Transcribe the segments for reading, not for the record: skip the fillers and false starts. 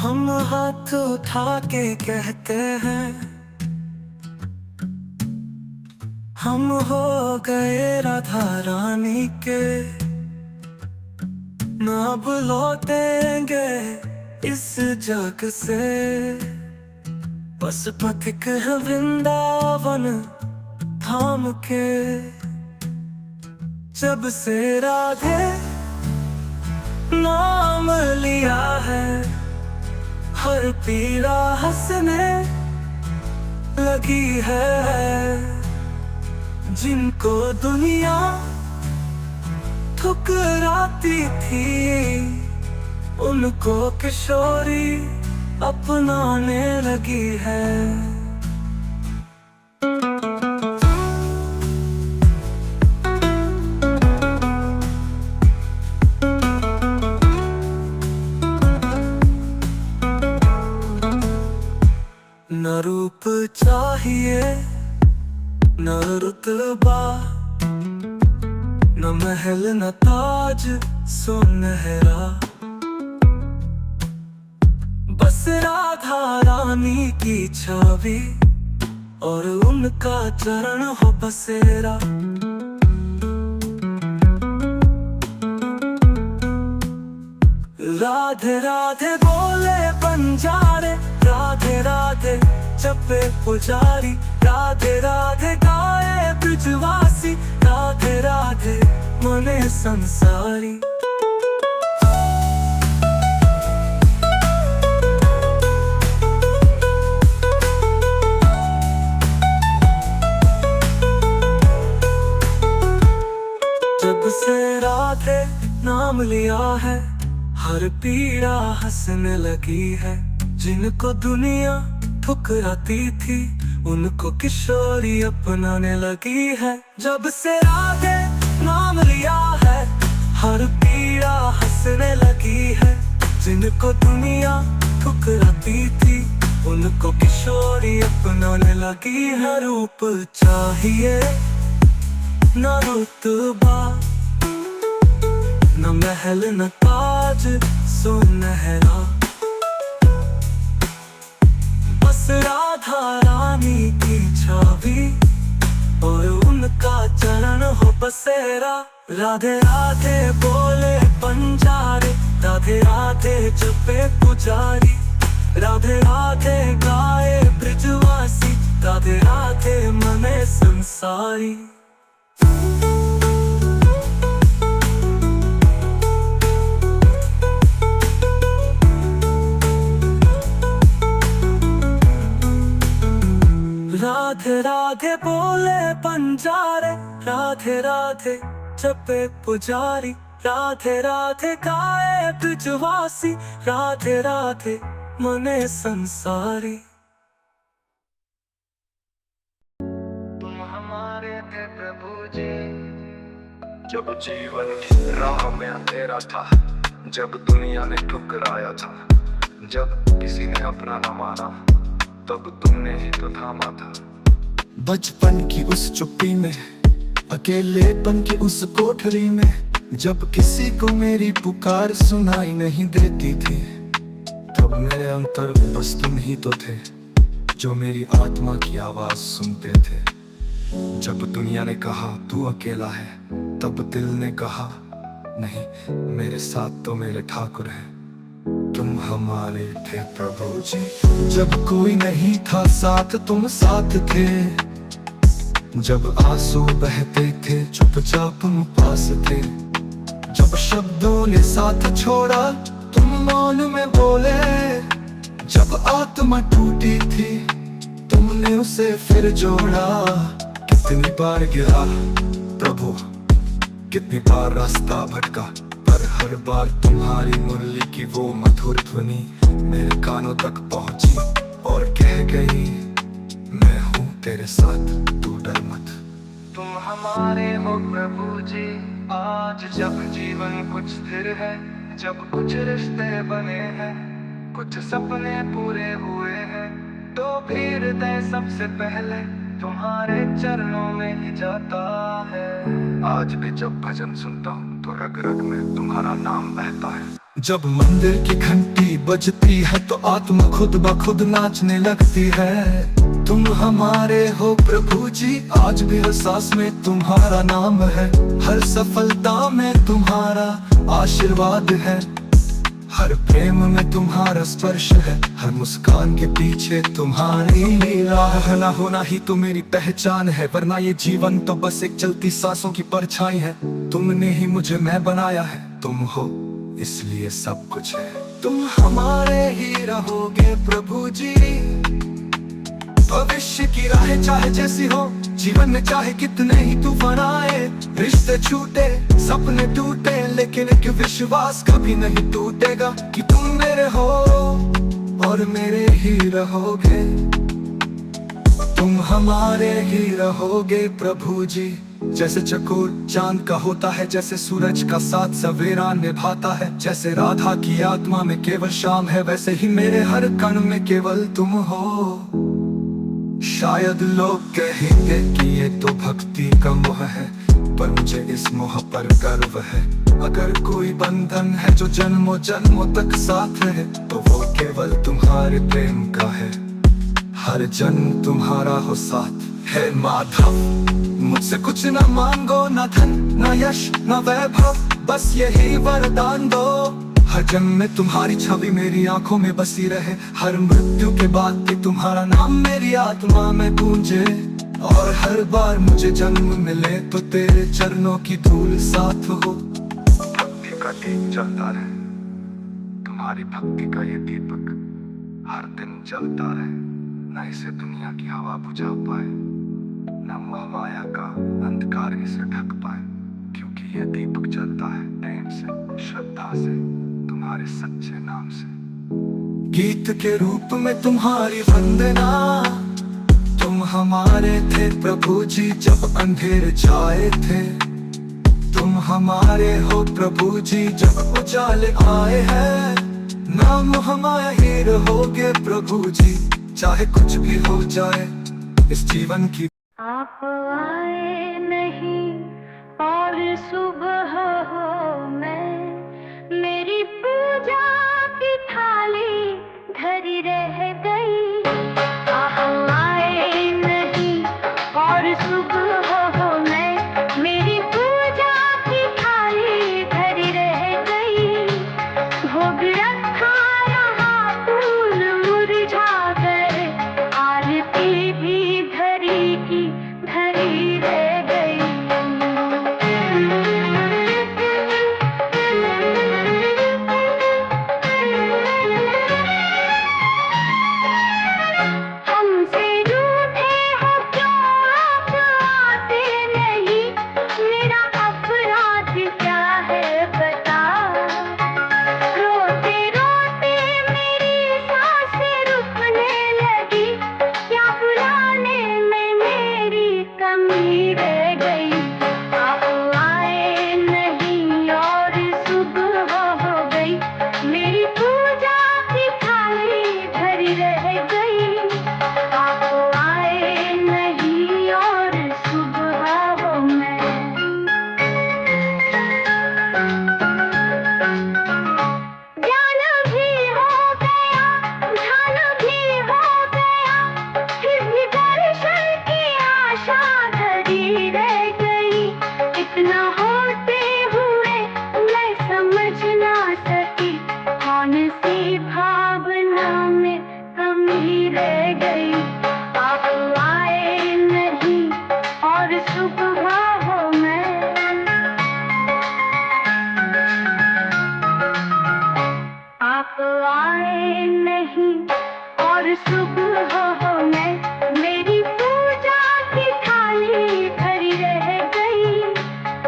हम हाथ उठा के कहते हैं हम हो गए राधा रानी के, न अब लौटेंगे इस जग से। बस पथिक है वृंदावन थाम के। जब से राधे नाम लिया है, हर पीड़ा हंसने लगी है। जिनको दुनिया ठुकराती थी, उनको किशोरी अपनाने लगी है। न रूप चाहिए न रुतबा, न महल न ताज सुनहरा। बस राधा रानी की छवि और उनका चरण हो बसेरा। राधे राधे बोले बंजारे, राधे राधे जपे पुजारी। राधे राधे गाए ब्रजवासी, राधे राधे मने संसारी। जब से राधे नाम लिया है, हर पीड़ा हंसने लगी है। जिनको दुनिया ठुकराती थी, उनको किशोरी अपनाने लगी है। जब से राधे नाम लिया है, हर पीड़ा हंसने लगी है। जिनको दुनिया ठुकराती थी, उनको किशोरी अपनाने लगी है। रूप चाहिए न रुतबा, न महल न ताज सुनहरा। बस राधा रानी की छवि और उनका चरण हो बसेरा। राधे राधे बोले बंजारे, राधे राधे जपे पुजारी। राधे राधे गाए ब्रजवासी, राधे राधे मने संसारी। राधे राधे बोले बंजारे, राधे राधे जपे पुजारी। राधे राधे गाए ब्रजवासी, राधे राधे मने संसारी। तुम हमारे थे प्रभु जी, जब जीवन की राह में अंधेरा था, जब दुनिया ने ठुकराया था, जब किसी ने अपना न माना, तब तुमने ही तो थामा था। बचपन की उस चुप्पी में, अकेलेपन की उस कोठरी में, जब किसी को मेरी पुकार सुनाई नहीं देती थी, तब मेरे अंतर में बस तुम ही तो थे, जो मेरी आत्मा की आवाज सुनते थे। जब दुनिया ने कहा तू अकेला है, तब दिल ने कहा नहीं, मेरे साथ तो मेरे ठाकुर हैं। तुम हमारे थे प्रभु जी, जब कोई नहीं था साथ तुम साथ थे। जब आंसू बहते थे चुपचाप तुम पास थे। जब शब्दों ने साथ छोड़ा तुम मौन में बोले। जब आत्मा टूटी थी तुमने उसे फिर जोड़ा। कितनी बार गिरा प्रभु, कितनी बार रास्ता भटका, पर हर बार तुम्हारी मुरली की वो मधुर ध्वनि मेरे कानों तक पहुंची और कह गई, मैं हूँ तेरे साथ, तू डर मत। तुम हमारे हो प्रभु जी, आज जब जीवन कुछ स्थिर है, जब कुछ रिश्ते बने हैं, कुछ सपने पूरे हुए हैं, तो भी हृदय सबसे पहले तुम्हारे चरणों में ही जाता है। आज भी जब भजन सुनता हूँ तो रग रग में तुम्हारा नाम बहता है। जब मंदिर की घंटी बजती है तो आत्मा खुद ब खुद नाचने लगती है। तुम हमारे हो प्रभु जी, आज भी हर सांस में तुम्हारा नाम है। हर सफलता में तुम्हारा आशीर्वाद है, हर प्रेम में तुम्हारा स्पर्श है, हर मुस्कान के पीछे तुम्हारी लीला है। ना होना ही तो मेरी पहचान है, वरना ये जीवन तो बस एक चलती सांसों की परछाई है। तुमने ही मुझे मैं बनाया है, तुम हो इसलिए सब कुछ है। तुम हमारे ही रहोगे प्रभु जी, भविष्य की राह चाहे जैसी हो, जीवन में चाहे कितने ही तूफान आए, रिश्ते छूटे सपने टूटे, लेकिन एक विश्वास कभी नहीं टूटेगा कि तुम मेरे हो और मेरे ही रहोगे। तुम हमारे ही रहोगे प्रभु जी। जैसे चकोर चांद का होता है, जैसे सूरज का साथ सवेरा निभाता है, जैसे राधा की आत्मा में केवल शाम है, वैसे ही मेरे हर कण में केवल तुम हो। शायद लोग कहेंगे कि ये तो भक्ति का मोह है, पर मुझे इस मोह पर गर्व है। अगर कोई बंधन है जो जन्मों जन्मों तक साथ रहे, तो वो केवल तुम्हारे प्रेम का है। हर जन्म तुम्हारा हो साथ है माधव। मुझसे कुछ न मांगो, न धन न यश न वैभव, बस यही वरदान दो। हर जन्म में तुम्हारी छवि मेरी आंखों में बसी रहे, हर मृत्यु के बाद भी तुम्हारा नाम मेरी आत्मा में गूंजे। और हर बार मुझे जन्म मिले तो तेरे चरणों की धूल साथ हो। भक्ति का दीप जलता रहे, तुम्हारी भक्ति का ये दीपक हर दिन जलता रहे, न इसे दुनिया की हवा बुझा पाए, न मोह माया का अंधकार इसे ढक पाए, क्योंकि ये दीपक जलता है प्रेम से, श्रद्धा से, तुम्हारे सच्चे नाम से। गीत के रूप में तुम्हारी वंदना, तुम हमारे थे प्रभु जी जब अंधेरे छाए थे। तुम हमारे हो प्रभु जी जब उजाले आए हैं। नाम हमारा ही रहोगे प्रभु जी, चाहे कुछ भी हो जाए इस जीवन की। आप आए नहीं और सुबह हो मैं, मेरी पूजा की थाली धरी रह गई। आप आए नहीं और सुबह हो मैं, मेरी पूजा की थाली धरी रह गई। भोग रखा यहाँ फूल मुरझा गए, आरती भी धरी की धरी रह गई। हमसे रूठे हो क्यों आप आते नहीं, मेरा अपराध क्या है बता। रोते रोते मेरी सांसें रुकने लगी, क्या बुलाने में मेरी कमी रह गई। आप आए नहीं और सुबह हो गई, मेरी पूजा की थाली भरी रह गई। आप आए नहीं और सुबह हो मैं। ज्ञान भी हो गया, ध्यान भी हो गया, फिर भी दर्शन की आशा धरी रह गई। इतना होते हुए मैं समझ ना सकी, कौन सी भावना में कमी रह गई। आप आए नहीं और सुबह हो मैं। आप आए नहीं और सुबह हो मैं, मेरी पूजा की थाली भरी रह गई।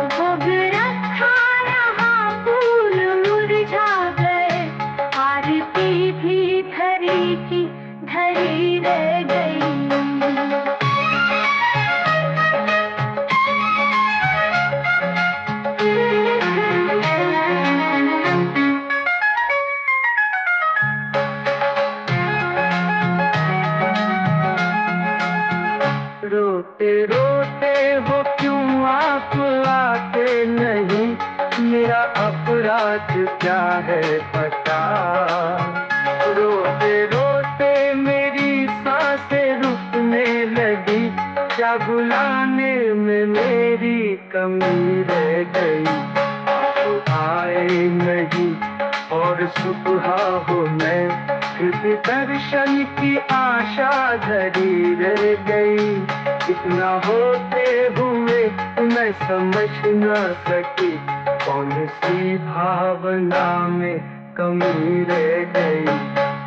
भोग रखा यहाँ फूल मुरझा गए, आरती भी धरी की धरी रह गई। रोते रोते हो क्यों आप आते नहीं, मेरा अपराध क्या है बता। सुबह हो मैं, फिर भी दर्शन की आशा धरी रह गई। इतना होते हुए मैं समझ न सकी, कौन सी भावना में कमी रह गई।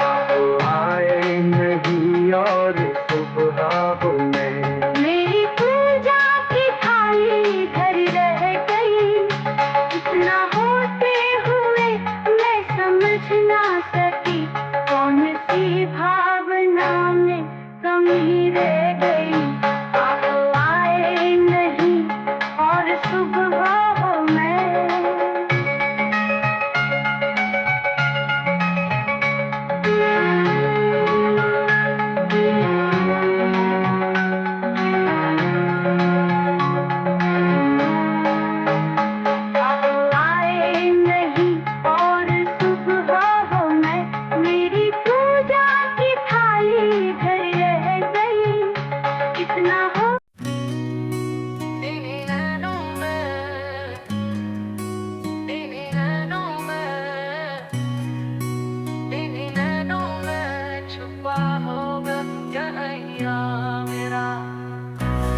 आप आए नहीं और सुबह हो मैं, मेरी पूजा की थाली घर रह गई। इतना होते हुए मैं समझ ना सकी, कौन सी भावना में कमी रह गई। आप आए नहीं और सुबह हो मैं,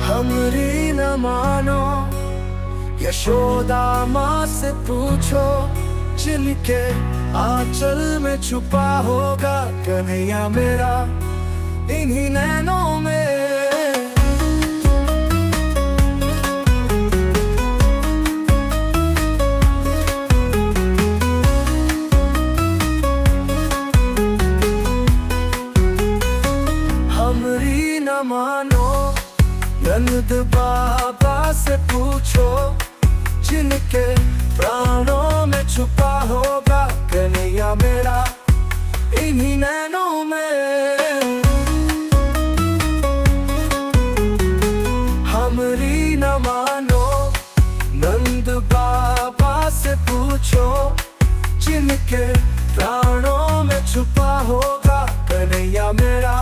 हमरी न मानो यशोदा माँ से पूछो, जिनके आंचल में छुपा होगा कन्हैया मेरा इन्हीं नैनों में। हमरी न मानो नंद बाबा से पूछो, जिनके प्राणों में छुपा होगा कन्हैया मेरा इन्हीं नैनों में। हमरी न मानो नंद बाबा से पूछो, जिनके प्राणों में छुपा होगा कन्हैया मेरा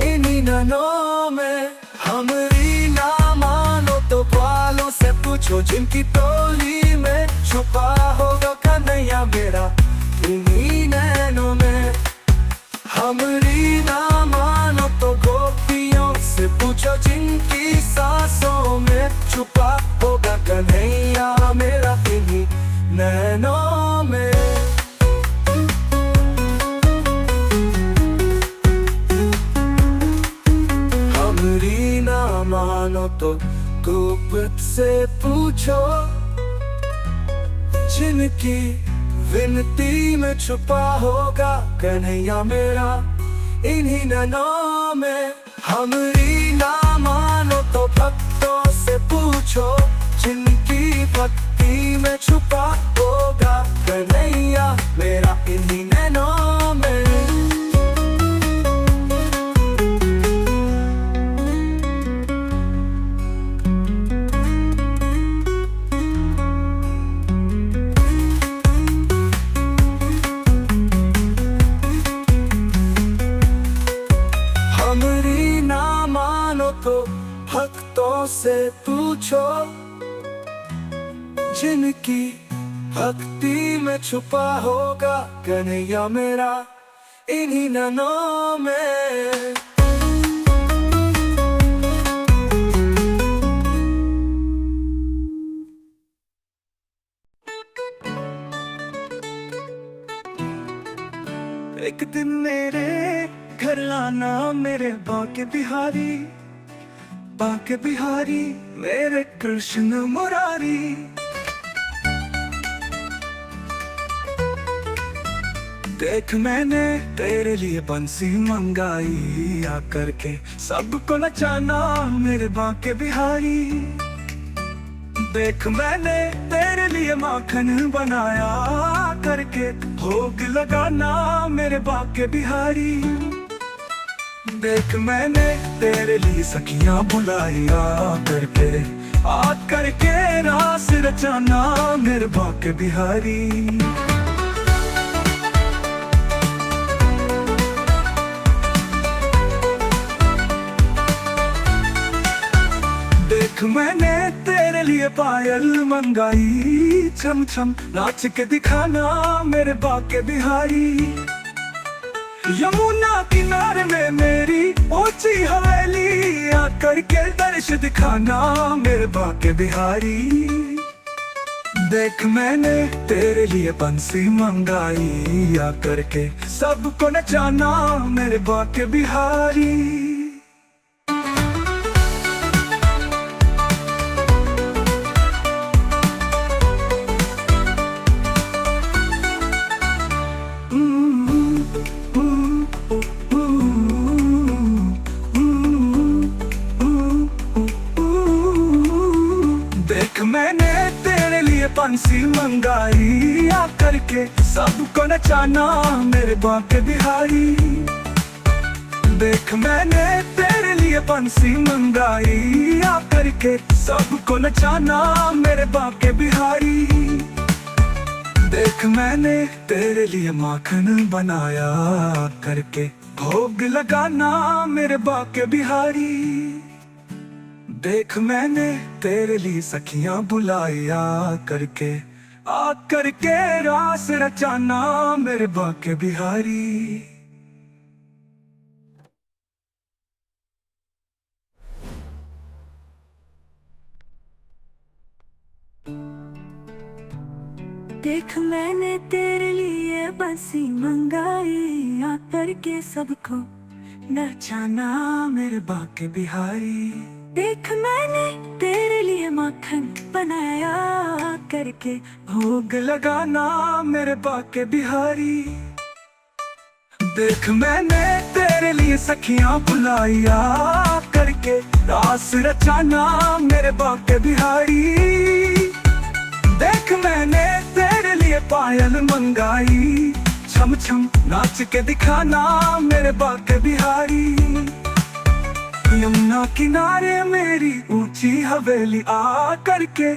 इन्हीं नैनों में। हमरी ना मानो तो ग्वालों से पूछो, जिनकी टोली में छुपा होगा कन्हैया मेरा इन्हीं नैनों में। हमरी ना मानो तो गोपियों से पूछो, जिनकी सांसों में छुपा होगा कन्हैया मेरा इन्हीं नैनों में। हमरी ना मानो तो गुप्त से पूछो, जिनकी विनती में छुपा होगा कन्हैया मेरा इन्हीं नैनों में। हमरी ना मानो तो भक्तों से पूछो, जिनकी भक्ति में छुपा होगा कन्हैया मेरा इन्हीं नैनों में। हमरी ना मानो तो भक्तों से पूछो, जिनकी भक्ति में छुपा होगा कन्हैया मेरा इन्हीं नैनों में। एक दिन मेरे घर आना मेरे बांके बिहारी, बांके बिहारी मेरे कृष्ण मुरारी। देख मैंने तेरे लिए बंसी मंगाई, आकर के सबको नचाना मेरे बांके बिहारी। देख मैंने तेरे लिए माखन बनाया, करके भोग लगाना मेरे बांके बिहारी। देख मैंने तेरे लिए सखियां बुलाया, करके आज करके रास रचाना मेरे बांके बिहारी। देख मैंने तेरे लिए लिए पायल मंगाई, छम छम नाच के दिखाना मेरे बाके बिहारी। यमुना किनारे में मेरी ऊंची हवेली, आकर के दर्श दिखाना मेरे बाके बिहारी। देख मैंने तेरे लिए बंसी मंगाई, आकर के सबको नचाना मेरे बाके बिहारी। देख मैंने तेरे लिए बंसी मंगाई, आकर के सबको नचाना मेरे बाके बिहारी। देख मैंने तेरे लिए बंसी मंगाई, आकर के सबको नचाना मेरे बाके बिहारी। देख मैंने तेरे लिए माखन बनाया, करके भोग लगाना मेरे बाके बिहारी। देख मैंने तेरे लिए सखियां बुलाया, करके आकर के रास रचाना मेरे बाके बिहारी। देख मैंने तेरे लिए बंसी मंगाई, आकर के सबको नचाना मेरे बाके बिहारी। देख मैंने तेरे लिए माखन बनाया, करके भोग लगाना मेरे बाके बिहारी। देख मैंने तेरे लिए सखियां बुलाया, करके रास रचाना मेरे बाके बिहारी। देख मैंने तेरे लिए पायल मंगाई, छम छम नाच के दिखाना मेरे बाके बिहारी। यमुना किनारे मेरी ऊंची हवेली, आ करके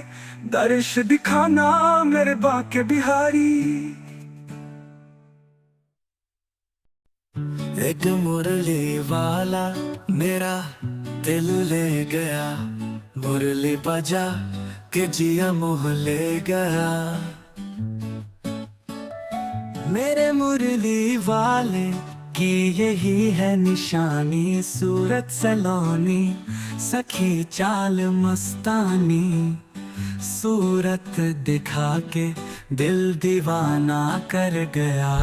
दर्श दिखाना मेरे बाके बिहारी। एक मुरली वाला मेरा दिल ले गया, मुरली बजा के जिया मोह ले गया। मेरे मुरली वाले की यही है निशानी, सूरत सलोनी सखी चाल मस्तानी। सूरत दिखा के दिल दीवाना कर गया।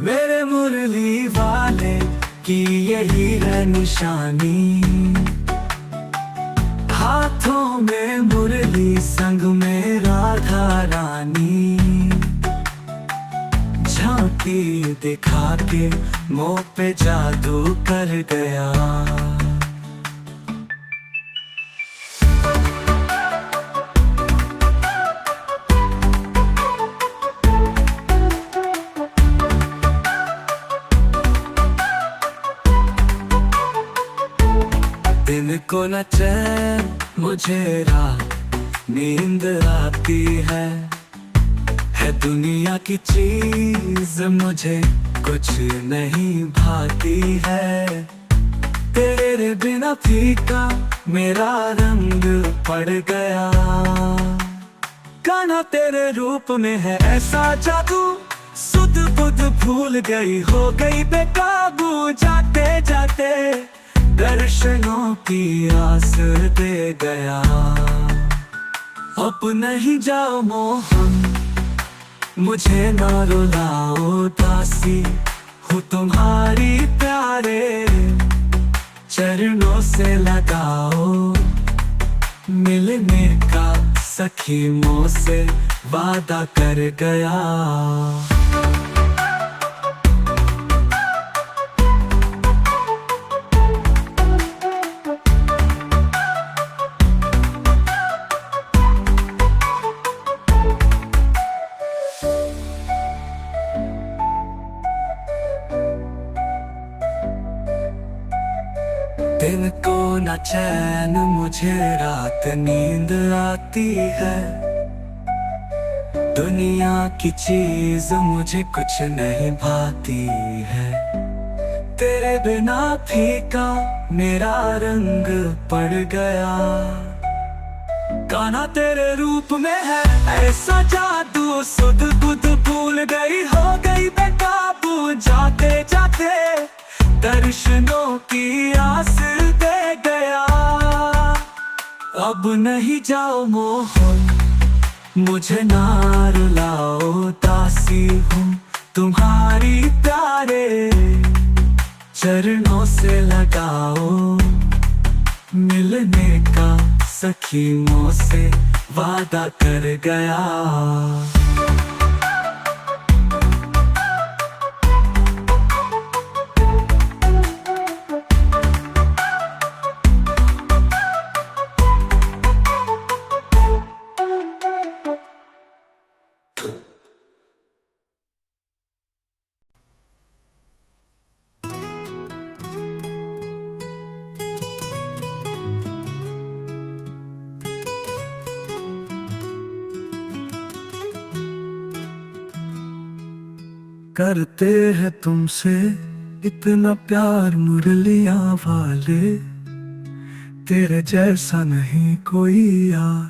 मेरे मुरली वाले की यही है निशानी, हाथों में मुरली संग में राधा रानी। झांकी दिखा के मुँह पे जादू कर गया। दिन को न चैन मुझे रात नींद आती है दुनिया की चीज मुझे कुछ नहीं भाती है। तेरे बिना फीका मेरा रंग पड़ गया। गाना तेरे रूप में है ऐसा जादू, सुध बुध भूल गई हो गई बेकाबू। जाते जाते दर्शनों की आस दे गया। अब नहीं जाओ मोहन मुझे ना रुलाओ दासी, हूँ तुम्हारी प्यारे चरणों से लगाओ। मिलने का सखी मुँह से वादा कर गया। दिन को न चैन मुझे रात नींद आती है। दुनिया की चीज मुझे कुछ नहीं भाती है। तेरे बिना फीका मेरा रंग पड़ गया। गाना तेरे रूप में है ऐसा जादू, सुध बुध भूल गई, हो गई बेकाबू। जाते जाते दर्शनों की आस दे गया, अब नहीं जाओ मोहन, मुझे ना रुलाओ। दासी हूँ तुम्हारी प्यारे चरणों से लगाओ, मिलने का सखी मुझसे वादा कर गया। करते हैं तुमसे इतना प्यार मुरलियां वाले, तेरे जैसा नहीं कोई यार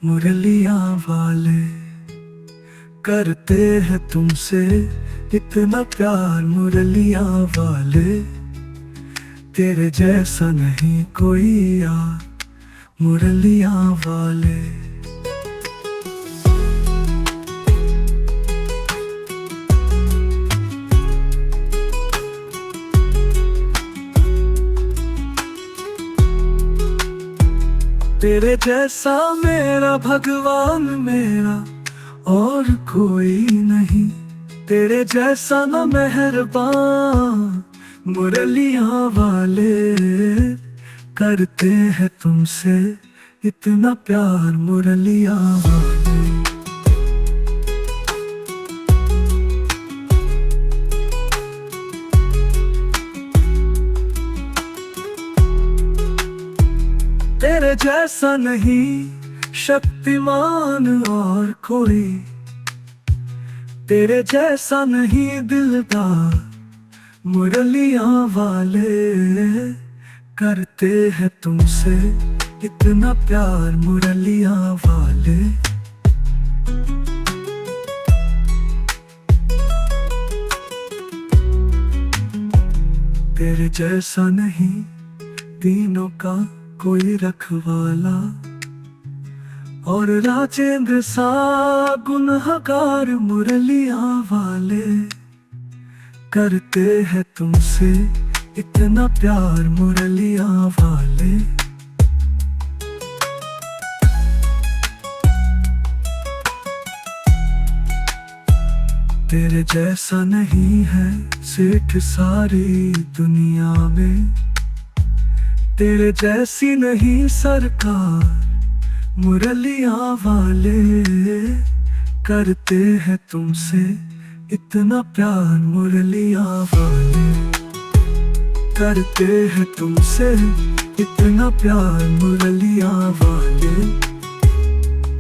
मुरलियां वाले। करते हैं तुमसे इतना प्यार मुरलियां वाले, तेरे जैसा नहीं कोई यार मुरलियां वाले। तेरे जैसा मेरा भगवान मेरा और कोई नहीं, तेरे जैसा न मेहरबान मुरलियां वाले। करते हैं तुमसे इतना प्यार मुरलियां वाले। तेरे जैसा नहीं शक्तिमान और कोई, तेरे जैसा नहीं दिलदार मुरलियां वाले। करते हैं तुमसे इतना प्यार मुरलियां वाले। तेरे जैसा नहीं तीनों का कोई रखवाला, और राजेंद्र सा गुनहगार मुरलियां वाले। करते हैं तुमसे इतना प्यार मुरलियां वाले। तेरे जैसा नहीं है सेठ सारी दुनिया में, तेरे जैसी नहीं सरकार मुरलियां वाले। करते हैं तुमसे इतना प्यार मुरलियां वाले। करते हैं तुमसे इतना प्यार मुरलियां वाले।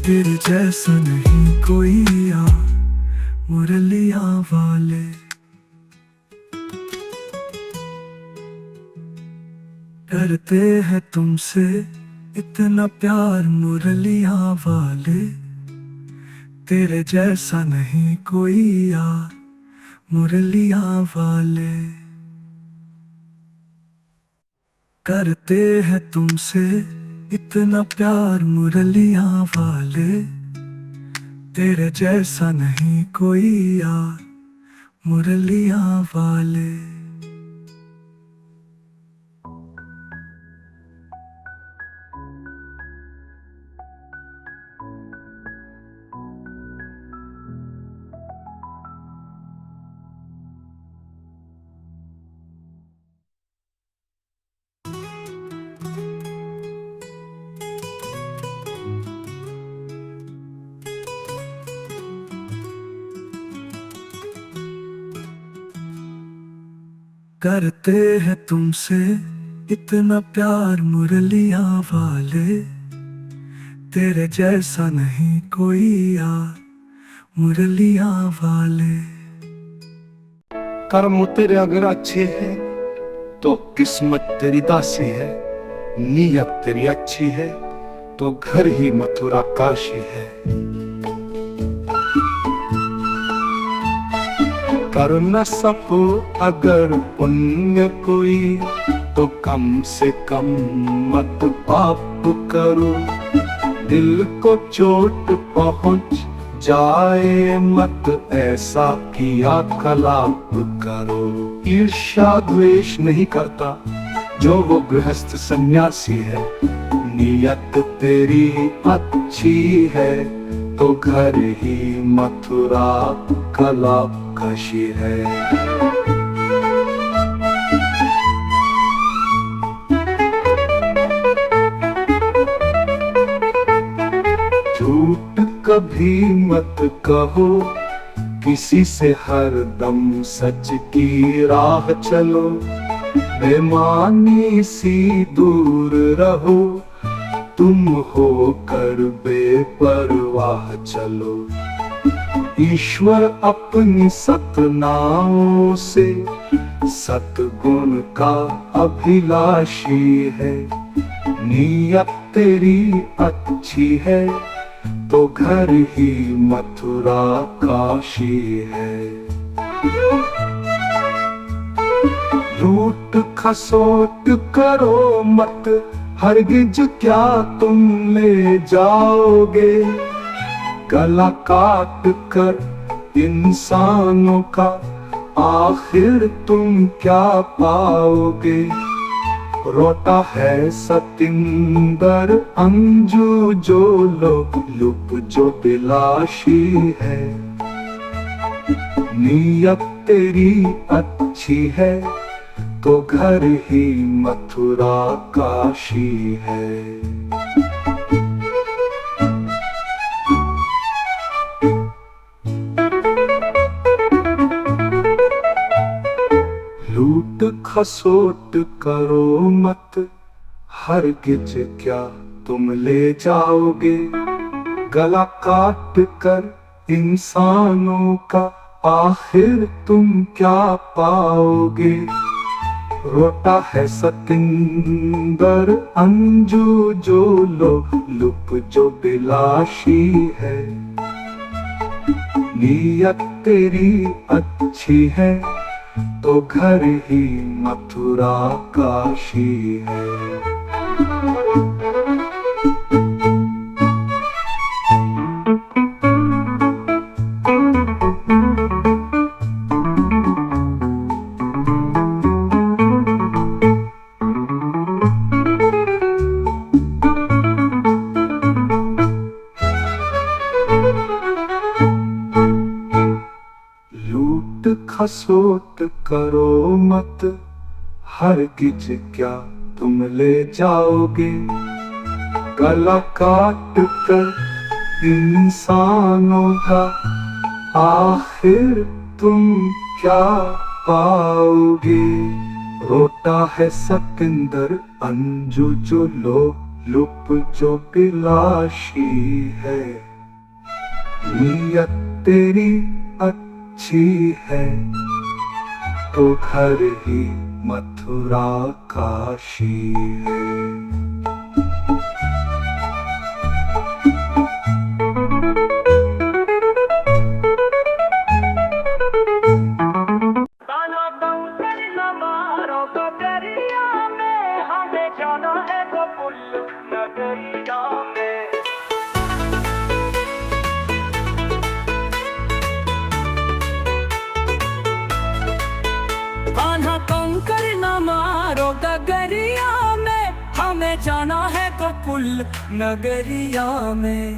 तेरे जैसा नहीं कोई यार मुरलियां वाले। करते हैं तुमसे इतना प्यार मुरलियां वाले। तेरे जैसा नहीं कोई यार मुरलियां वाले। करते हैं तुमसे इतना प्यार मुरलियां वाले। तेरे जैसा नहीं कोई यार मुरलियां वाले। करते हैं तुमसे इतना प्यार मुरलियां वाले। तेरे जैसा नहीं कोई यार मुरलियां वाले। कर्म तेरे अगर अच्छे हैं तो किस्मत तेरी दासी है, नीयत तेरी अच्छी है तो घर ही मथुरा काशी है। कर न सको अगर पुण्य कोई, तो कम से कम मत पाप करो। दिल को चोट पहुंच जाए मत, ऐसा किया कलाप करो। ईर्ष्या द्वेष नहीं करता जो वो गृहस्थ सन्यासी है। नियत तेरी अच्छी है, तो घर ही मथुरा कलाप काशी है। झूठ कभी मत कहो किसी से, हर दम सच की राह चलो। बेमानी सी दूर रहो, तुम हो कर बेपरवाह चलो। ईश्वर अपनी सतनाओं से सतगुण का अभिलाषी है। नियत तेरी अच्छी है, तो घर ही मथुरा काशी है। लूट खसोट करो मत, हरगिज क्या तुम ले जाओगे। गला काट कर इंसानों का आखिर तुम क्या पाओगे। रोता है सतिंदर अंजू जो लोग लुप जो बिलाशी है। नियत तेरी अच्छी है, तो घर ही मथुरा काशी है। लूट खसोट करो मत, हरगिज क्या तुम ले जाओगे। गला काट कर इंसानों का आखिर तुम क्या पाओगे। रोता है सतिंदर अंजू जो लुप जो बिलाशी है। नियत तेरी अच्छी है, तो घर ही मथुरा काशी है। खसोट करो मत, हरगिज क्या तुम ले जाओगे। गला काट कर इंसानों का आखिर तुम क्या पाओगे। रोता है सतिंदर अंजू जो लुप जो बिलाशी है। नियत तेरी अच्छी है, तो घर ही मथुरा काशी है। जाना है गोकुल नगरिया में।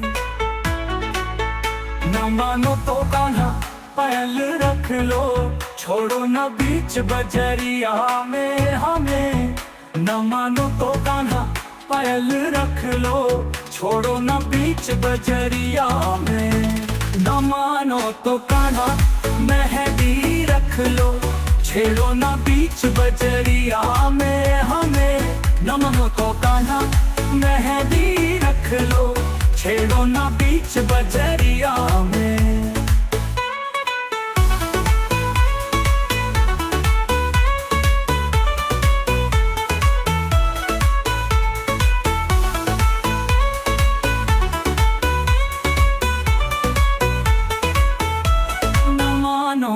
न मानो तो कान्हा पहल रख लो, छोड़ो न बीच बजरिया में हमें। न मानो तो कान्हा पहल रख लो, छोड़ो न बीच बजरिया में। न मानो तो कान्हा मेहंदी रख लो, छेड़ो न बीच बजरिया में हमें। न मानो तो कान्हा मेहंदी रख लो, छेड़ो न बीच बजरिया में।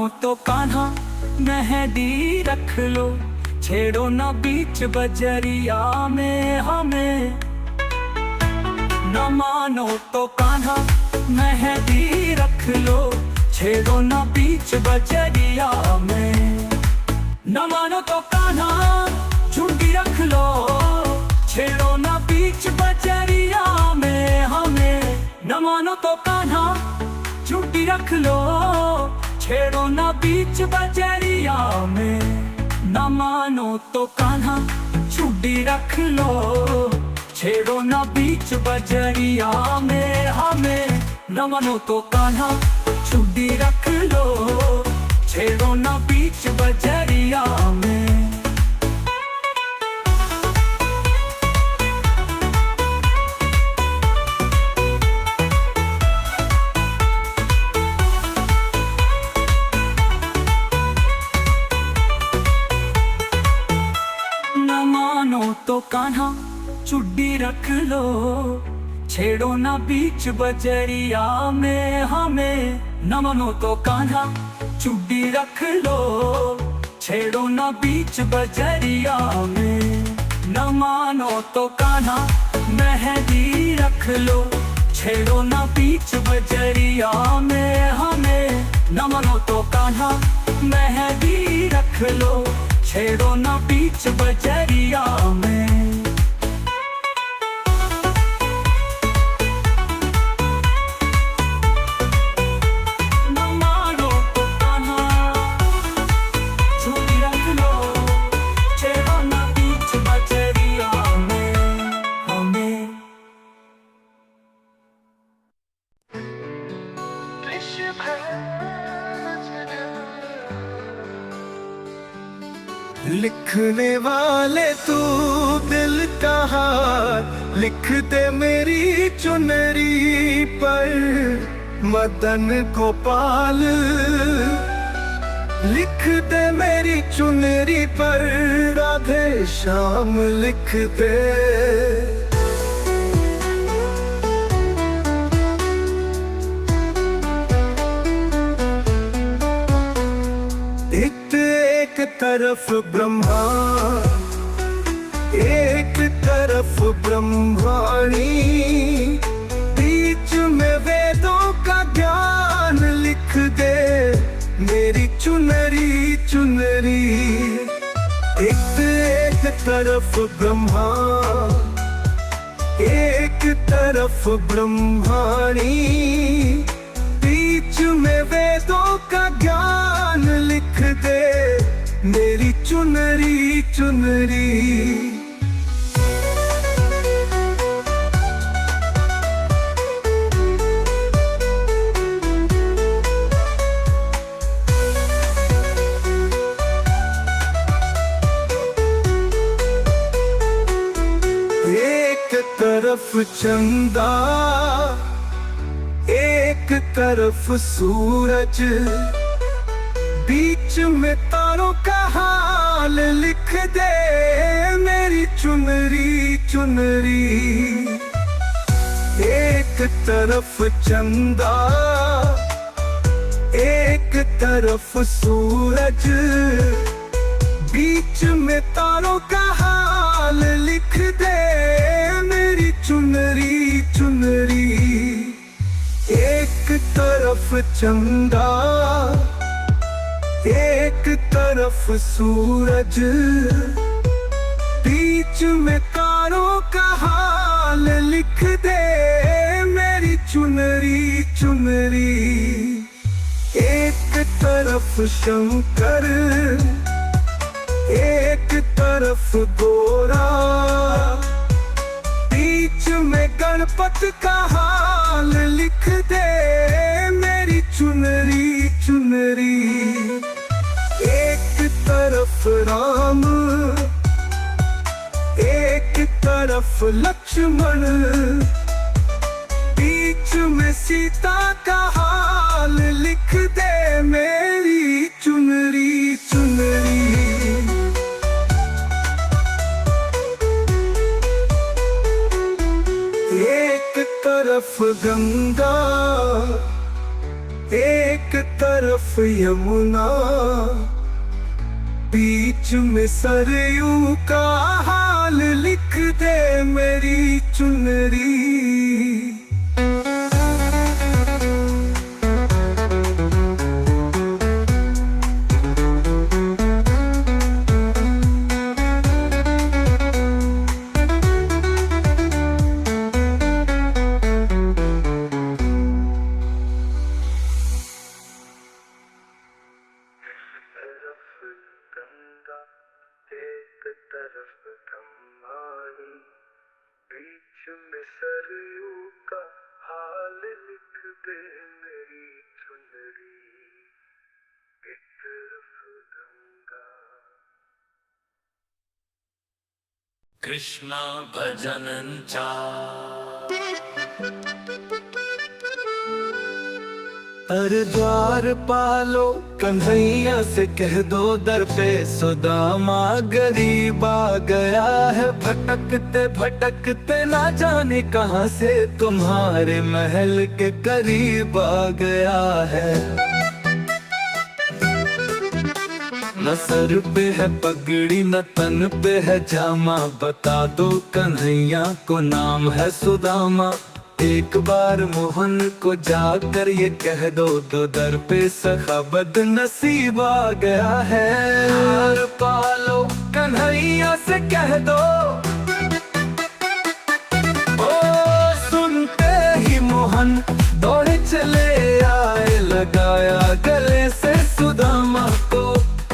तो कान्हा मेहंदी रख लो, छेड़ो ना बीच बजरिया में हमें। न मानो तो कान्हा मेहंदी रख लो, छेड़ो ना बीच बजरिया में। न मानो तो कान्हा चुंडी रख लो, छेड़ो ना बीच बजरिया में हमें। न मानो तो कान्हा चुंडी रख लो, छेड़ो ना बीच बजरिया में। न मानो तो कान्हा चुंडी रख लो, छेड़ो ना बीच बजरिया में हमें। न मानो तो कान्हा चुंडी रख लो, छेड़ो ना बीच बजरिया में। न मानो तो कान्हा चुड्डी रख लो, छेड़ो ना बीच बजरिया में हमें। न मानो तो कान्हा चुड्डी रख लो, छेड़ो ना बीच बजरिया में। न मानो तो कान्हा मेहंदी रख लो, छेड़ो ना बीच बजरिया में हमें। न मानो तो कान्हा मेहंदी रख लो, छेड़ो ना बीच बजरिया में। लिखने वाले तू दिल का हाल, लिख दे मेरी चुनरी पर मदन गोपाल। लिख दे मेरी चुनरी पर राधे श्याम लिख दे। एक तरफ ब्रह्मा, एक तरफ ब्रह्माणी, बीच में वेदों का ज्ञान लिख दे मेरी चुनरी चुनरी। एक तरफ ब्रह्मा, एक तरफ ब्रह्माणी, बीच में वेदों का ज्ञान लिख दे मेरी चुनरी चुनरी। एक तरफ चंदा, एक तरफ सूरज, बीच में तारों का हाल लिख दे मेरी चुनरी चुनरी। एक तरफ चंदा, एक तरफ सूरज, बीच में तारों का हाल लिख दे मेरी चुनरी चुनरी। एक तरफ चंदा, एक तरफ सूरज, बीच में तारों का हाल लिख दे मेरी चुनरी चुनरी। एक तरफ शंकर, एक तरफ गोरा, बीच में गणपति का हाल लिख दे मेरी चुनरी चुनरी। एक तरफ राम, एक तरफ लक्ष्मण, बीच में सीता का हाल लिख दे मेरी चुनरी चुनरी। एक तरफ गंगा, एक तरफ यमुना, बीच में सरयू का हाल लिख दे मेरी चुनरी। गंगा एक तरफ कमाई, बीच में सरयू का हाल लिख दे मेरी चुनरी। एक तरफ गंगा। कृष्णा भजनंचा अरे द्वार पालो कन्हैया से कह दो, दर पे सुदामा गरीब आ गया है। भटकते भटकते ना जाने कहां से तुम्हारे महल के करीब आ गया है। न सर पे है पगड़ी न तन पे है जामा, बता दो कन्हैया को नाम है सुदामा। एक बार मोहन को जाकर ये कह दो, दो दर पे सखा बदनसीब आ गया है। हार पालो कन्हैया से कह दो। ओ सुनते ही मोहन दौड़े चले आए, लगाया गले से सुदामा को।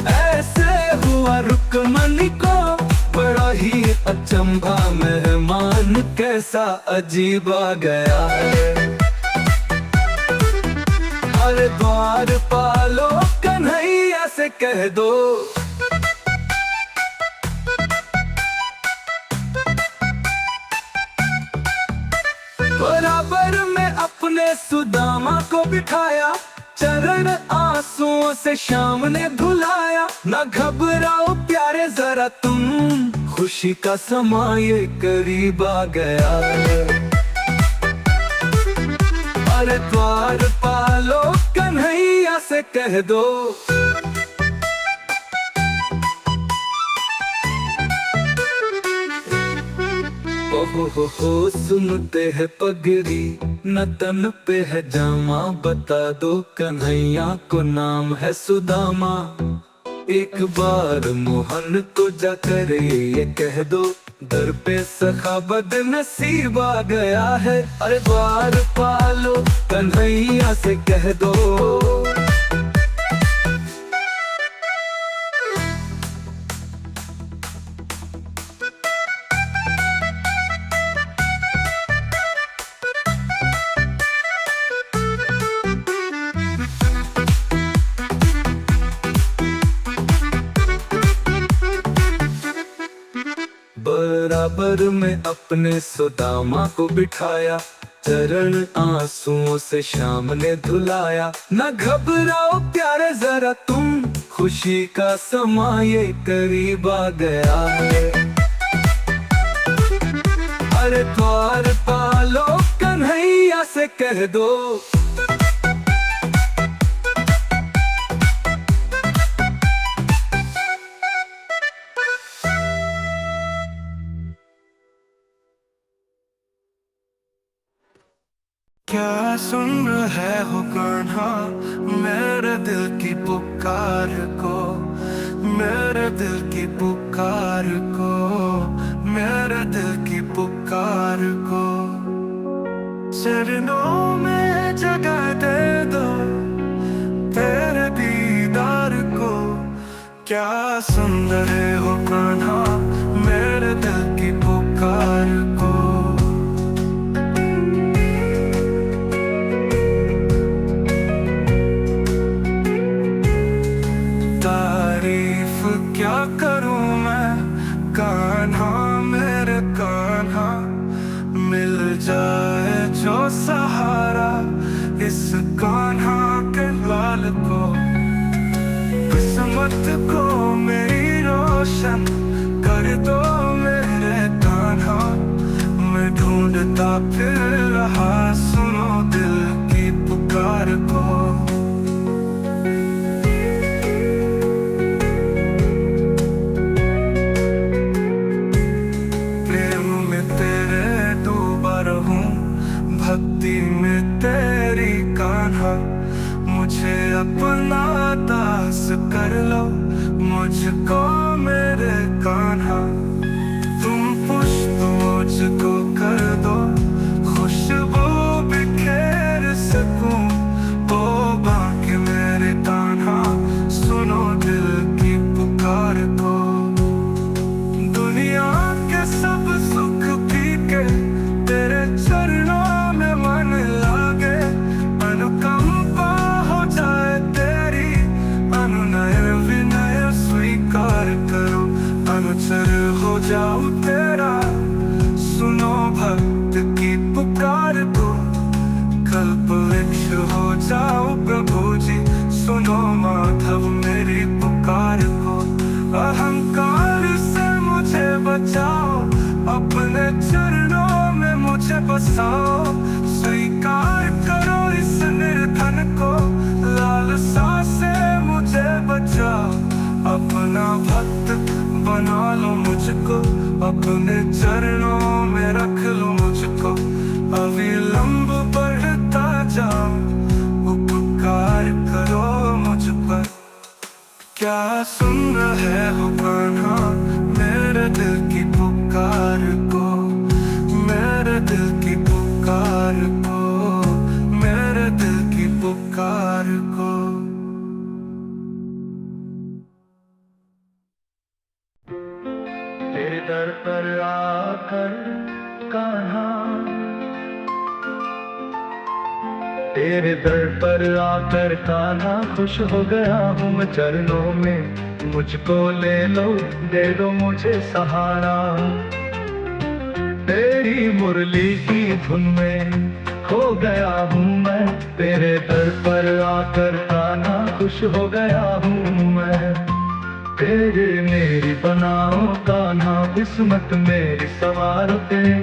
ऐसे हुआ रुकमनी को बड़ा ही अचंभा, मेहमान कैसा अजीब आ गया है। अरे द्वार पालो कन्हैया से कह दो। बराबर में अपने सुदामा को बिठाया, चरण आंसुओं से शाम ने धुलाया। न घबराओ प्यारे जरा तुम, खुशी का समा ये करीब आ गया। अरे द्वार पालो कन्हैया से कह दो। हो सुनते हैं पगड़ी न तन पे है जामा, बता दो कन्हैया को नाम है सुदामा। एक बार मोहन को जाकर ये कह दो, दर पे सखा बदनसीब आ गया है। अरे द्वार पालो कन्हैया से कह दो। बराबर में अपने सुदामा को बिठाया, चरण आंसुओं से शाम ने धुलाया। न घबराओ प्यारे जरा तुम, खुशी का समा ये करीब आ गया है। अरे द्वार पालो कन्हैया से कह दो। क्या सुन रहे हो कान्हा मेरे दिल की पुकार को, मेरे दिल की पुकार को, मेरे दिल की पुकार को। चरणों में जगह दे दो तेरे दीदार को। क्या सुन रहे हो कान्हा मेरे दिल की पुकार को। तारीफ क्या करूं मैं कान्हा मेरे कान्हा, मिल जाए जो सहारा इस कान्हा के लाल को। किस्मत को मेरी रोशन कर दो मेरे कान्हा, मैं ढूंढता फिर रहा सुनो दिल की पुकार को। कर लो मुझको मेरे कान्हा, तुम पुष्प मुझको कर दो, खुशबू बिखेर सकूं ओ बाकी मेरे कान्हा, सुनो दिल की पुकार को। दुनिया के सब सुख पी के तेरे चरणों में मन लागे, अनुकंपा हो जाए तेरी, अनुनय विनय स्वीकार करो, अनुचर हो जाऊं तेरा, सुनो भक्त की पुकार को। कल्प वृक्ष हो जाओ प्रभु जी, सुनो माधव मेरी पुकार को। अहंकार से मुझे बचाओ, अपने चरणों में मुझे बसाओ, स्वीकार करो इस निर्धन को, लालसा से मुझे बचाओ, अपना भक्त बना लो मुझको, अपने चरणों में रख लो मुझको, अविलंब बढ़ता जाओ, उपकार करो मुझ पर। क्या सुन रहे हो कान्हा मेरे दिल की पुकार को, मेरे दिल की पुकार को, मेरे दिल की पुकार को। तेरे दर पर आकर कान्हा, तेरे दर पर आकर कान्हा, खुश हो गया हूँ मैं चरणों में, मुझको ले लो दे दो मुझे सहारा। तेरी मुरली की धुन में खो गया हूँ मैं, तेरे दर पर आकर कान्हा, खुश हो गया हूँ मैं। तेरे मेरी बनाओ कान्हा, किस्मत मेरी संवारो, तेरे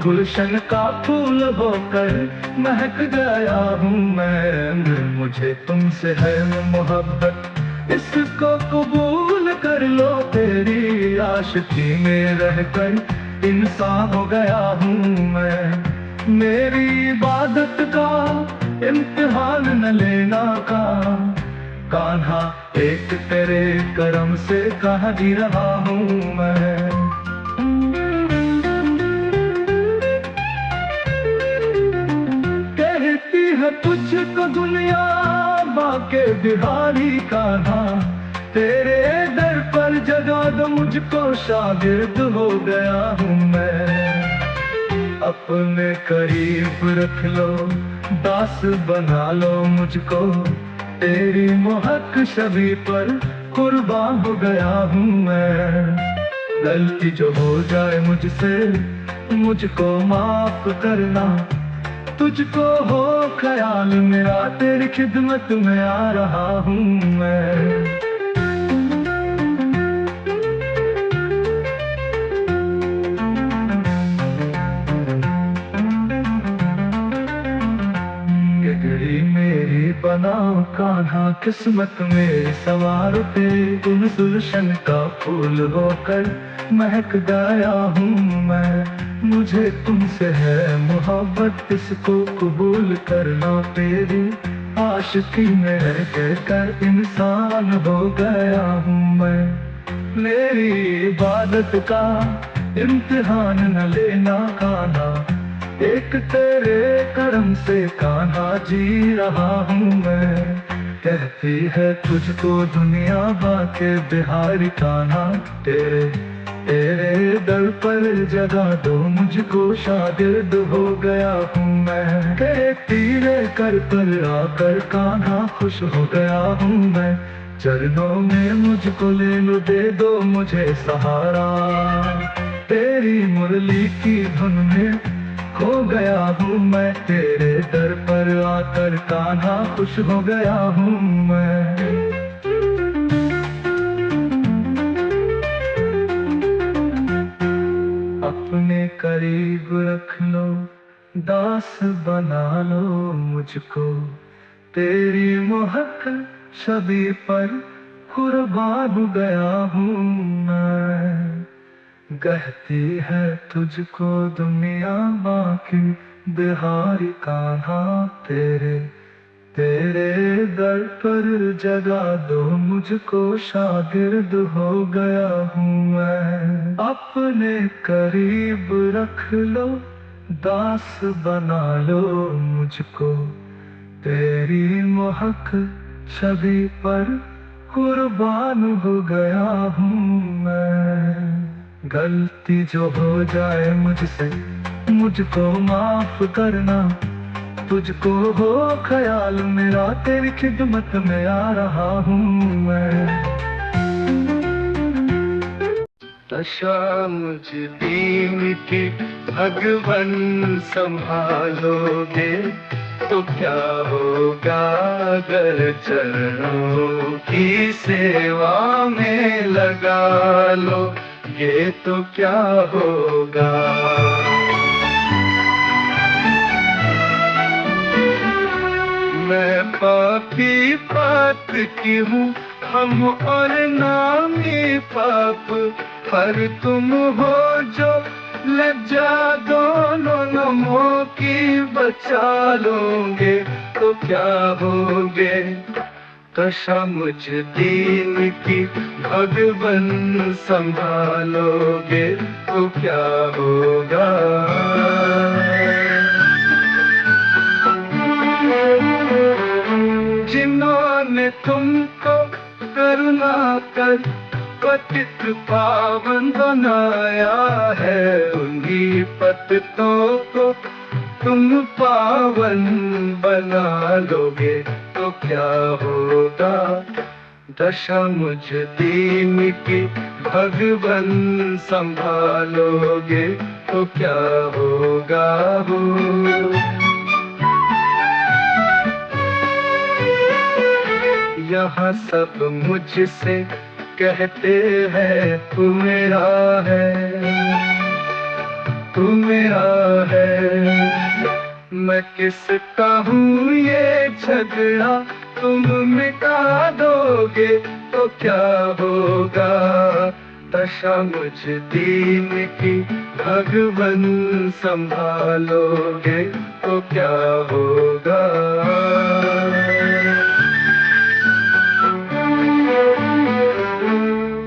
गुलशन का फूल होकर महक गया हूँ मैं। मुझे तुमसे है मोहब्बत, इसको कबूल कर लो, तेरी आशिकी में रहकर इंसान हो गया हूँ मैं। मेरी इबादत का इम्तिहान न लेना कान्हा, एक तेरे करम से कहा जी रहा हूँ मैं। कहती है तुझको दुनिया बाके बिहारी कान्हा, तेरे दर पर जगा दो मुझको, शागिर्द हो गया हूँ मैं। अपने करीब रख लो, दास बना लो मुझको, तेरी मोहक छवि पर कुर्बान हो गया हूँ मैं। गलती जो हो जाए मुझसे मुझको माफ करना, तुझको हो ख्याल मेरा, तेरी खिदमत में आ रहा हूँ मैं। बनाओ कान्हा, किस्मत में सवार पे, तुम गुलशन का फूल होकर महक गया हूँ मैं। मुझे तुमसे है मोहब्बत, इसको कबूल करना, तेरी आशिकी में रहकर इंसान हो गया हूँ मैं। मेरी इबादत का इम्तिहान न लेना कान्हा, एक तेरे करम से कान्हा जी रहा हूँ मैं। कहती है तुझको दुनिया बाके बिहारी कान्हा, तेरे दर पर जगा दो मुझको, शागिर्द हो गया हूँ मैं। कहती है कर पर आकर कान्हा, खुश हो गया हूँ मैं। चरणों में मुझको ले लो, दे दो मुझे सहारा। तेरी मुरली की धुन में खो गया हूँ मैं, तेरे दर पर आकर कान्हा, खुश हो गया हूँ मैं। अपने करीब रख लो, दास बना लो मुझको, तेरी मोहक छवि पर कुर्बान हो गया हूँ मैं। कहती है तुझको दुनिया बाकी बिहारी कान्हा, तेरे दर पर जगा दो मुझको, शागिर्द हो गया हूँ मैं। अपने करीब रख लो, दास बना लो मुझको, तेरी महक छवि पर कुर्बान हो गया हूँ मैं। गलती जो हो जाए मुझसे मुझको माफ करना, तुझको हो ख्याल मेरा, तेरी खिदमत में आ रहा हूँ मैं। दशा मुझ दीन की भगवन संभालोगे तो क्या होगा, अगर चरणों की सेवा में लगा लो ये तो क्या होगा। मैं पापी पाप की हूँ, हम और नामी पाप, पर तुम हो जो लज्जा दोनों नमों की बचा लोगे तो क्या होगे। दशा मुझ दीन की भगवन संभालोगे तो क्या होगा। जिन्होंने तुमको करुणा कर पतित पावन बनाया है, उन्हीं पतितों को तुम पावन बना लोगे तो क्या होगा। दशा मुझ दीन की भगवन संभालोगे तो क्या होगा हो। यहाँ सब मुझसे कहते हैं तू मेरा है, तू मेरा है। मैं किसका हूँ ये झगड़ा, तुम मिटा दोगे तो क्या होगा। दशा मुझ दीन की भगवन संभालोगे तो क्या होगा।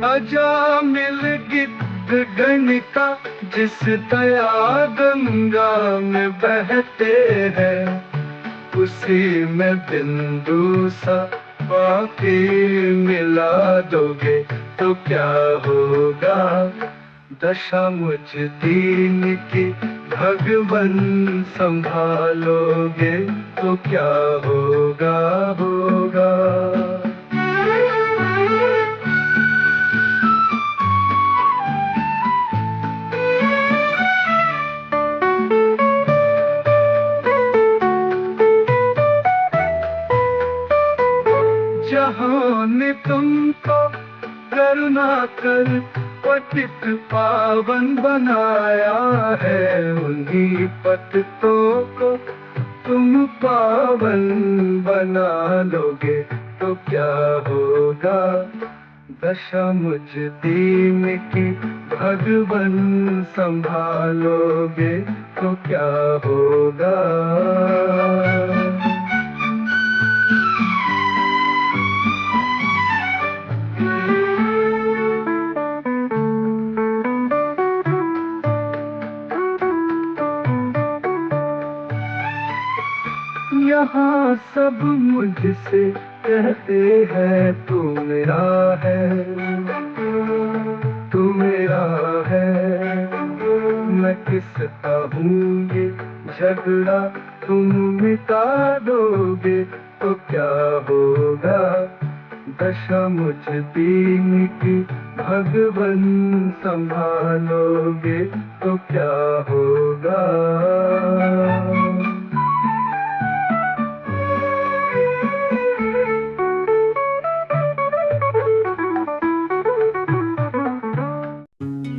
अजामिल गिद्ध गणिका जिस दया गंगा में बहते हैं, उसी में बिंदु सा पापी मिला दोगे तो क्या होगा। दशा मुझ दीन की भगवन संभालोगे तो क्या होगा होगा। जहाँ ने तुमको करुणा कर पतित पावन बनाया है, उन्हीं पतितों को तुम पावन बना लोगे तो क्या होगा। दशा मुझ दीन की भगवन संभालोगे तो क्या होगा। यहाँ सब मुझसे कहते हैं तू मेरा है, तू मेरा है। मैं किसका हूँ ये झगड़ा, तुम मिटा दोगे तो क्या होगा। दशा मुझ दीन की भगवन संभालोगे तो क्या होगा।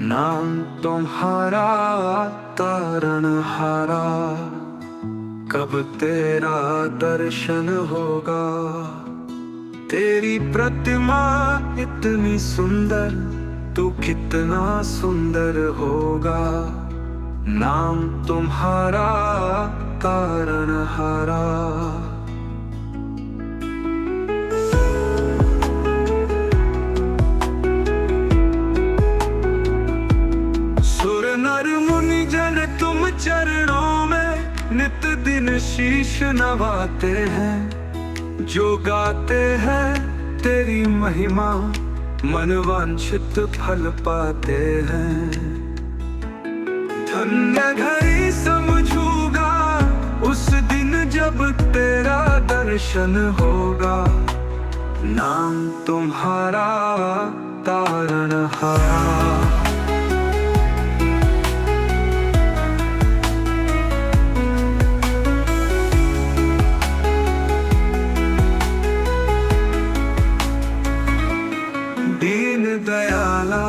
नाम तुम्हारा तारणहारा, कब तेरा दर्शन होगा। तेरी प्रतिमा इतनी सुंदर, तू कितना सुंदर होगा। नाम तुम्हारा तारणहारा, चरण शीश नवाते हैं, जो गाते हैं तेरी महिमा मन वांछित फल पाते हैं। धन्य घड़ी समझूंगा उस दिन जब तेरा दर्शन होगा, नाम तुम्हारा तारणहारा। दीन दयाला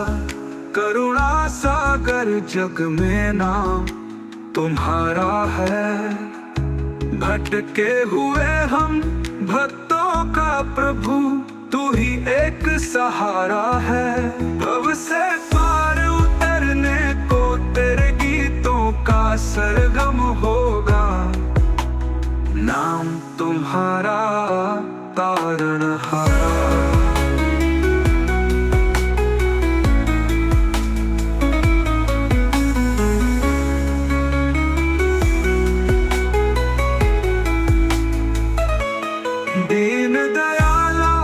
करुणा सागर जग में नाम तुम्हारा है। भटके हुए हम भक्तों का प्रभु तू ही एक सहारा है। भव से पार उतरने को तेरे गीतों का सरगम होगा, नाम तुम्हारा तारणहारा। दीन दयाला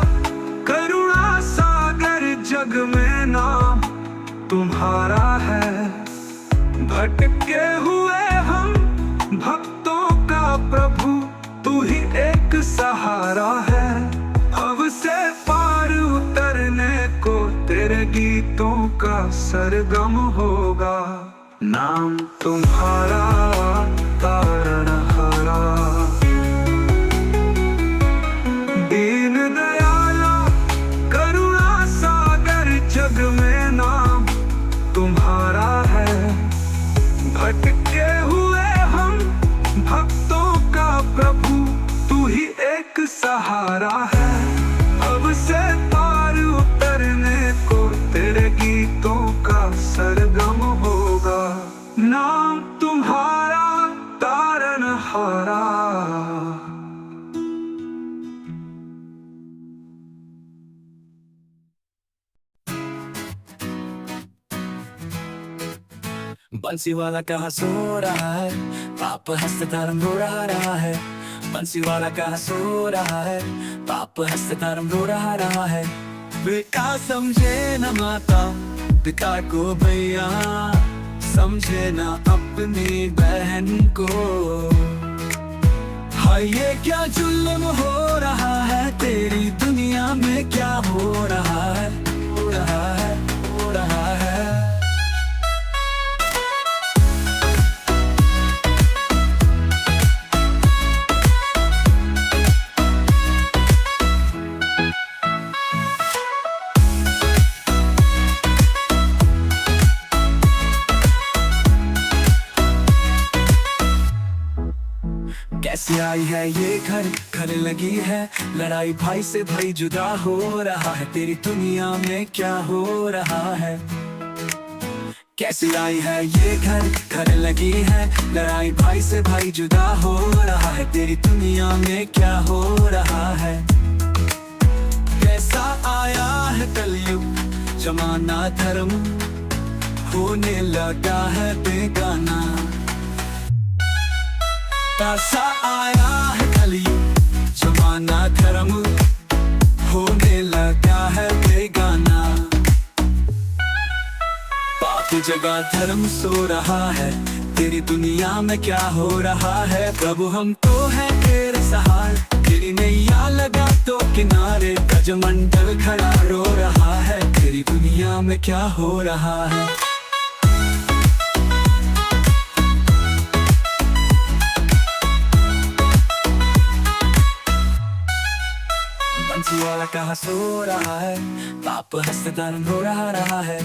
करुणा सागर जग में नाम तुम्हारा है। भटके हुए हम भक्तों का प्रभु तू ही एक सहारा है। भव से पार उतरने को तेरे गीतों का सरगम होगा, नाम तुम्हारा तारणहारा। दीन दयाला करुणा सागर जग में नाम तुम्हारा है। भटके हुए हम भक्तों का प्रभु तू ही एक सहारा है। अब से पार उतरने को तेरे गीतों का सरगम होगा, नाम तुम्हारा तारणहारा। बंसी वाला कहाँ सो रहा है, पाप हंसते तारम रोड़ा रहा है। बंसी वाला कहाँ सो रहा है, पाप हंसते तारम रोड़ा रहा है। बेटा समझे न माता पिता को भैया, समझे न अपनी बहन को। हाय ये क्या जुल्म हो रहा है, तेरी दुनिया में क्या हो रहा है, हो रहा है, हो रहा है। कैसे आई है ये घर, घर लगी है लड़ाई, भाई से भाई जुदा हो रहा है। तेरी दुनिया में क्या हो रहा है। कैसे आई है ये घर, घर लगी है लड़ाई, भाई से भाई जुदा हो रहा है। तेरी दुनिया में क्या हो रहा है। कैसा आया है कलयुग, जमाना धर्म होने लगा है बेगाना। कैसा आया है कलयुग, जमाना धर्म होने लगा है बेगाना। पाप जगह धर्म सो रहा है, तेरी दुनिया में क्या हो रहा है। प्रभु हम तो है तेरे सहारे, तेरी नैया लगा तो किनारे। गजमंडल खड़ा रो रहा है, तेरी दुनिया में क्या हो रहा है। बंसी वाला कहाँ सो रहा है, पाप हंसते तारम रो रहा है।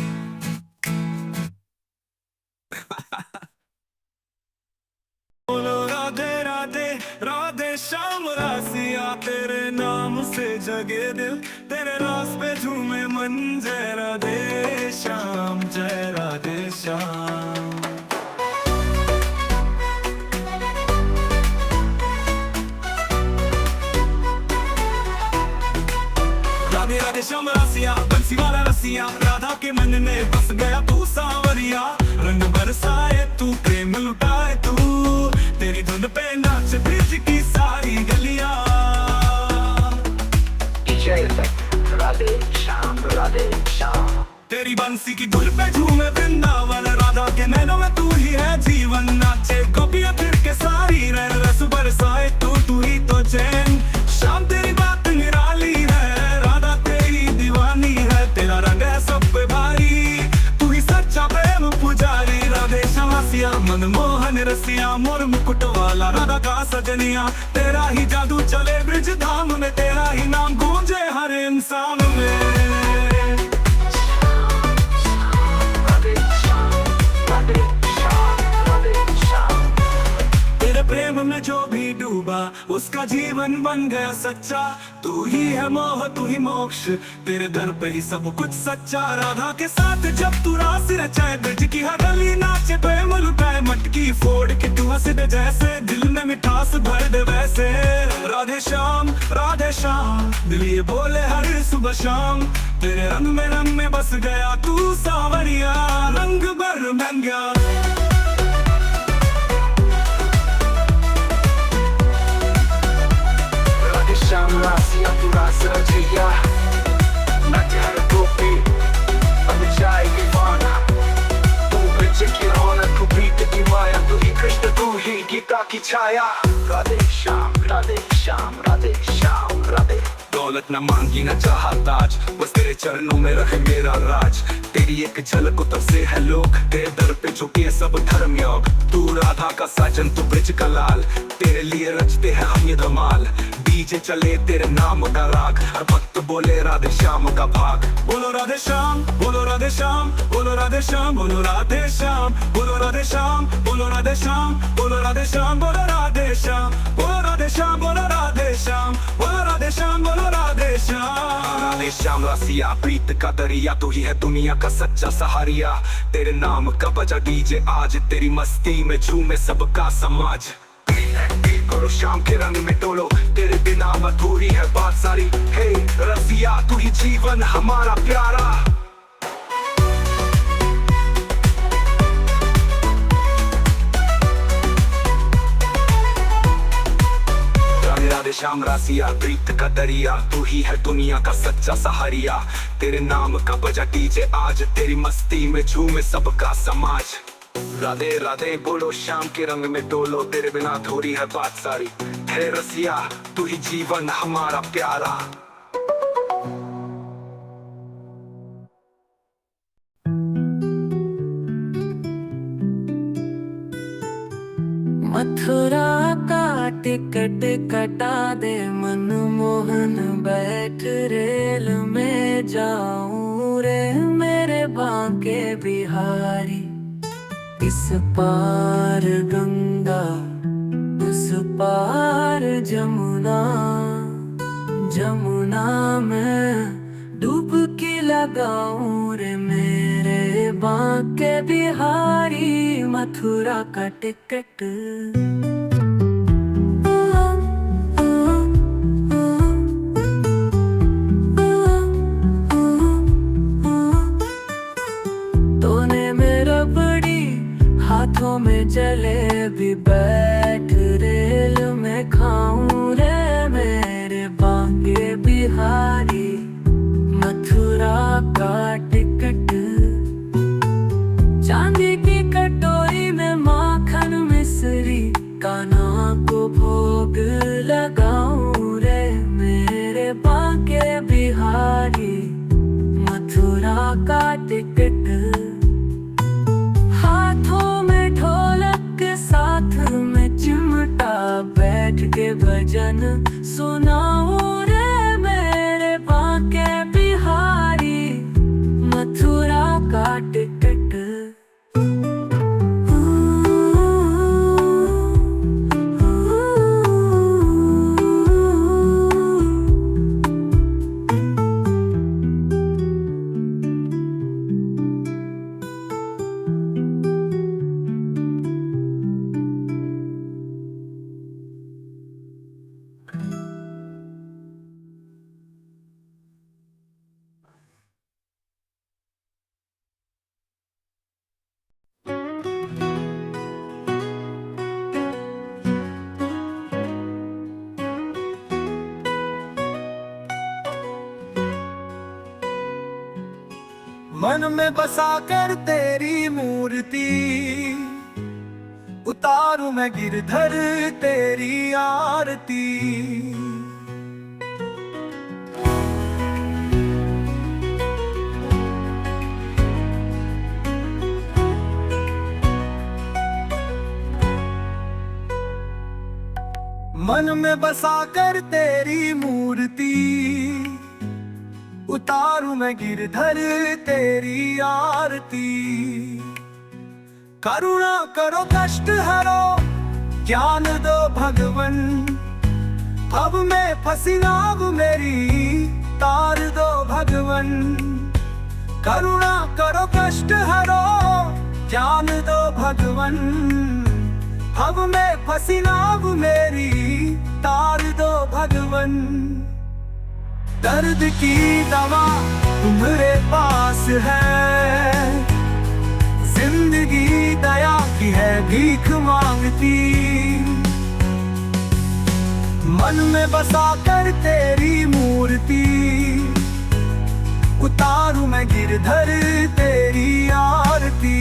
बोलो राधे राधे राधे श्याम रासिया, तेरे नाम से जगे दिल, तेरे रास पे झूमे मन। जय राधे श्याम, जय राधे श्याम। राधे राधे श्याम रासिया, बंसी वाला रसिया, राधा के मन में बस गया तू सांवरिया। रंग बरसाए तू, प्रेम लुटाए तू, तेरी धुन पे नाचते तेरी बंसी की धुन पे झूमे वृंदावन, राधा के नैनों में तू ही है जीवन। नाचे गोपियां फिर के सारी रैन, रस बरसाए तू ही तो चैन। शाम तेरी बात निराली है, राधा तेरी दीवानी है। तेरा रंग है सब पे भारी, तू ही सच्चा प्रेम पुजारी। राधे श्याम मनमोहन रसिया, मोर मुकुट वाला राधा का सजनिया। तेरा ही जादू चले ब्रिज धाम में, तेरा ही नाम गूंजे हर इंसान में। तेरे प्रेम में जो भी डूबा, उसका जीवन बन गया सच्चा। तू ही है मोह, तू ही मोक्ष, तेरे दर पे ही सब कुछ सच्चा। राधा के साथ जब तू रास रचाए, ब्रज की हर गली नाचे प्रेम लुटाए। मटकी फोड़ के तू हंस दे जैसे, दिल में मिठास भर दे वैसे। राधे श्याम दिल ये बोले हर सुबह शाम। तेरे रंग में बस गया तू सावरिया, रंग भर महंगा। श्याम रासिया तू रास रचैया, नाचे हर गोपी अब जाए दीवाना। तू ब्रज की रौनक, तू प्रीत की माया, तू ही कृष्ण, तू ही गीता की छाया। राधे श्याम राधे श्याम राधे श्याम राधे। दौलत न मांगी न चाहा ताज, बस तेरे चरणों में रहे मेरा राज। तेरी एक झलक तब से है लोग, तेरे दर पे झुके सब धर्म योग। तू राधा का साजन, तू ब्रज का लाल, तेरे लिए रचते हैं हम ये धमाल। डीजे चले तेरे नाम का राग, हर भक्त बोले राधे श्याम का भाग। बोलो राधे श्याम, बोलो राधे श्याम, बोलो राधे श्याम, बोलो राधे श्याम, बोलो राधे श्याम, बोलो राधे श्याम, बोलो राधे श्याम, बोलो राधे श्याम, बोलो राधे श्याम, बोलो राधे श्याम, बोलो राधे श्याम, बोलो राधे श्याम। राधे श्याम रासिया, प्रीत का दरिया, तू ही है दुनिया का सच्चा सहारिया। तेरे नाम का बजा डीजे आज, तेरी मस्ती में झूमे सबका समाज। करो शाम के रंग में डोलो, तेरे बिना अधूरी है बात सारी। हे रसिया तू ही जीवन हमारा प्यारा। राधे श्याम रासिया, प्रीत का दरिया, तू ही है दुनिया का सच्चा सहारिया। तेरे नाम का बजा डीजे आज, तेरी मस्ती में झूमे सबका समाज। राधे राधे बोलो शाम के रंग में डोलो, तेरे बिना अधूरी है बात सारी। हे रसिया तू ही जीवन हमारा प्यारा। मथुरा का टिकट कटा दे, मनमोहन बैठ रेल में जाऊं रे मेरे बांके बिहारी। इस पार गंगा उस पार जमुना, जमुना में डुबकी लगाऊं रे मेरे बांके बिहारी। मथुरा का टिकट तूने मेरा बड़ी हाथों में जलेबी, बैठ रेल में खाऊं रे मेरे बांके बिहारी। मथुरा का टिकट चांदी की कटोरी में माखन मिश्री, कान्हा को भोग लगाऊं रे मेरे बांके बिहारी। मथुरा का टिकट हाथों में ढोलक के साथ में चिमटा, बैठ के भजन सुनाऊं रे मेरे बांके बिहारी। मथुरा का टिकट मन में बसा कर तेरी मूर्ति, उतारूं मैं गिरधर तेरी आरती। मन में बसा कर तेरी मूर्ति, उतारूं मैं गिरधर तेरी आरती। करुणा करो कष्ट हरो, ज्ञान दो भगवन, अब मैं फंसी नाव मेरी तार दो भगवन। करुणा करो कष्ट हरो, ज्ञान दो भगवन, अब मैं फंसी नाव मेरी तार दो भगवन। दर्द की दवा तुम्हारे पास है, जिंदगी दया की है भीख मांगती। मन में बसा कर तेरी मूर्ति, उतारूं मैं गिरधर तेरी आरती।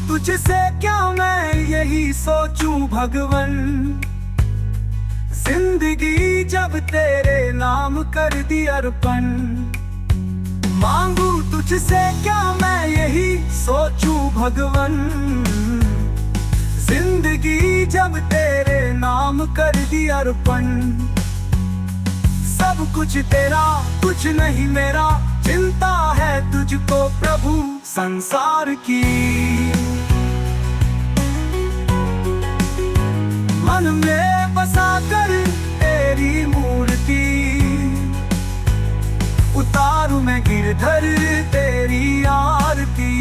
तुझसे क्या मैं यही सोचूं भगवन, जिंदगी जब तेरे नाम कर दी अर्पण। मांगू तुझसे क्या मैं यही सोचूं भगवन, जिंदगी जब तेरे नाम कर दी अर्पण। सब कुछ तेरा कुछ नहीं मेरा, चिंता है तुझको प्रभु संसार की। मन में बसा कर तेरी मूर्ति, उतारूं मैं गिरधर तेरी आरती।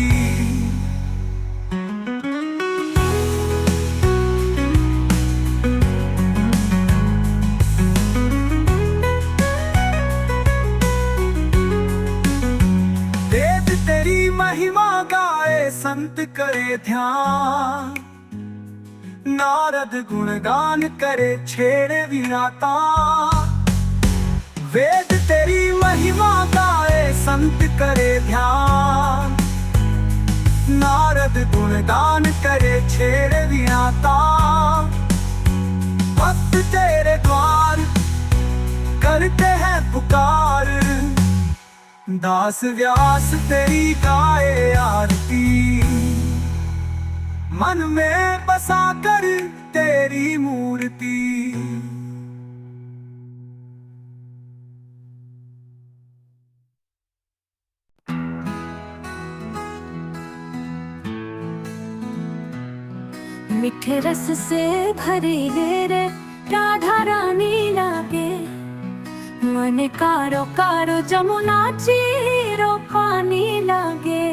वेद तेरी महिमा गाए संत करे ध्यान, नारद गुणगान करे छेड़े विराता। वेद तेरी महिमा गाए संत करे ध्यान, नारद गुणगान करे छेड़े विराता। भक्त तेरे द्वार करते हैं पुकार, दास व्यास तेरी गाए आरती। मन में बसा कर तेरी मूर्ति। मीठे रस से भरी रे राधा रानी लागे, मन कारो कारो जमुना चीरो पानी लागे।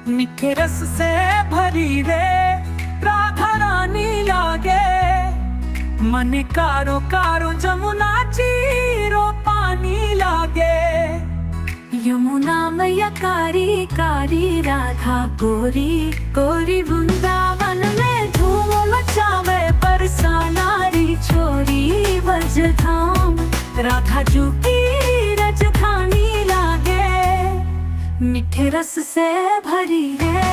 मीठे रस से भरी रे राधा रानी लागे, मन कारो कारो जमुना चीरो पानी लागे। यमुना मैया कारी कारी, राधा गोरी गोरी। वृंदावन में धूम मचावे बरसा नारी छोरी। ब्रज धाम राधा जू की राजधानी लागे, मीठे रस से भरी है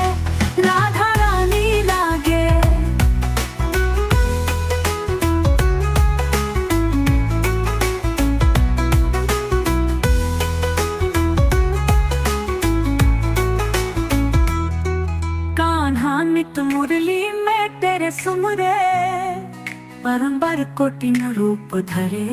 राधा रानी लागे। कान्हा नित मुरली में तेरे सुमरे, परम्बर कोटिन रूप धरे।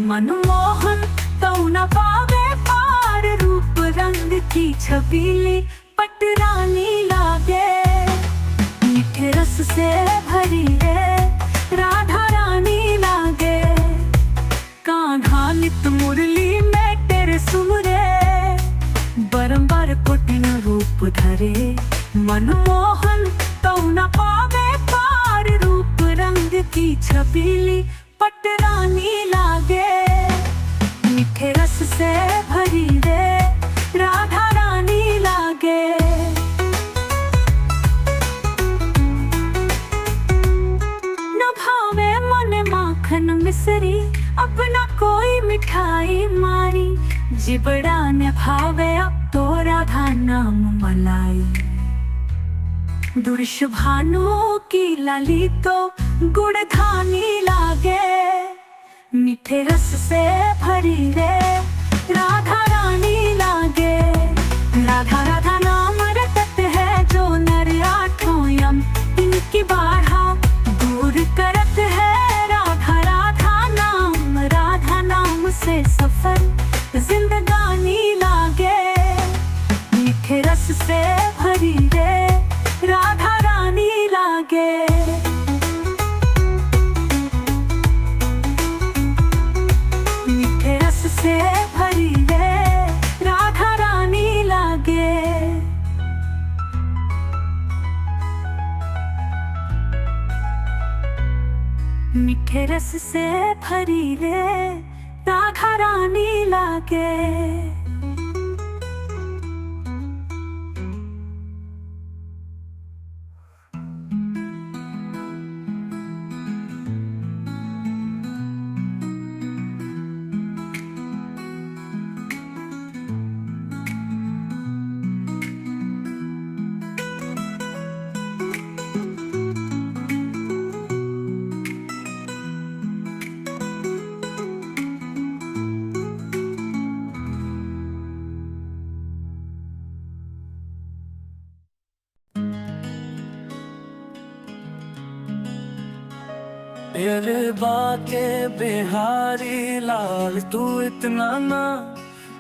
मनमोहन तो न पावे पार, रूप रंग की छबीली पटरानी लागे। मीठे रस से भरी है राधा रानी लागे, कान्हा नित मुरली में तेरे सुमरे। बारंबार कोटिन रूप धरे, मनमोहन तो न पावे पार, रूप रंग की छबीली पटरानी लागे। मीठे रस से भरी रे राधा रानी लागे। मिठाई मारी जिबड़ा ने भावे अब तो राधा नाम मलाई। दुर्श भानु की लाली तो गुड़धानी लागे, मीठे रस से भरी रे राधा रानी लागे। राधा राधा नाम रटत है जो नर आठों यम, इनकी बाधा दूर करत है राधा राधा नाम। राधा नाम से सफल जिंदगानी लागे, मीठे रस से भरी रे राधा रानी लागे। मीठे रस से भरी रे राधा रानी लागे। मीठे रस से भरी रे राधा रानी लागे। तेरे बातें बिहारी लाल, तू इतना ना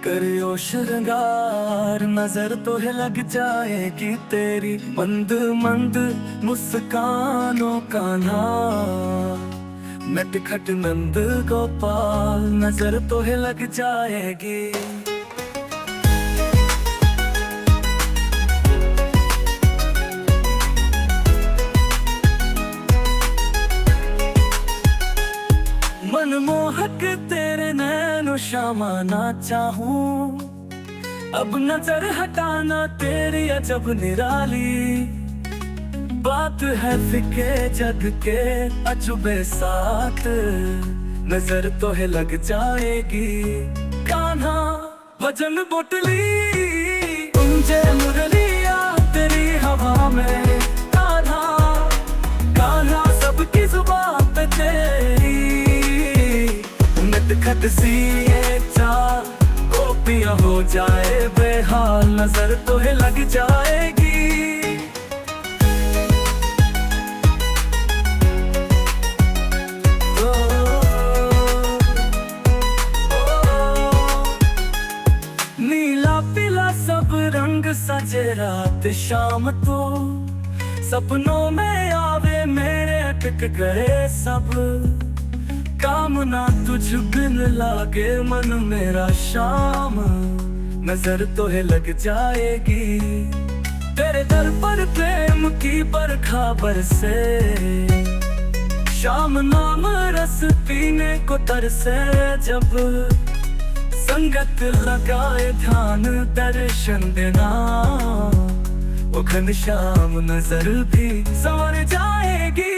करियो श्रृंगार। नजर तो है लग जाएगी तेरी मंद मंद मुस्कानों का नाम। नटखट नंद गोपाल, नजर तो है लग जाएगी। मनमोहक तेरे नैनो श्यामा ना चाहूं, अब नजर हटाना तेरी अजब निराली। बात है फिके जग के अजूबे साथ, नजर तो है लग जाएगी। कान्हा भजन बोटली उंजे मुरलिया तेरी हवा में। कान्हा कान्हा सबकी जुबान पे तेरी नटखट सी ये चाल, गोपियां हो जाए बेहाल। नजर तो है लग जाएगी। नीला पीला सब रंग सजे रात शाम तो, सपनों में आवे मेरे अटक गए सब। कामना तुझ बिन लागे मन मेरा शाम, नजर तो है लग जाएगी। तेरे दर पर प्रेम की बरखा बरसे, शाम नाम रस पीने को तरसे। जब संगत लगाए ध्यान दर्शन देना, वो घनश्याम नजर भी संवर जाएगी।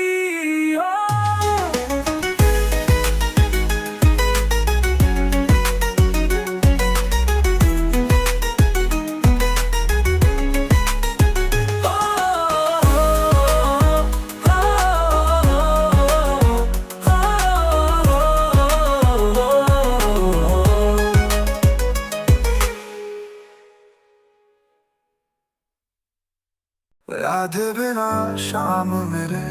राधे बिना शाम मेरे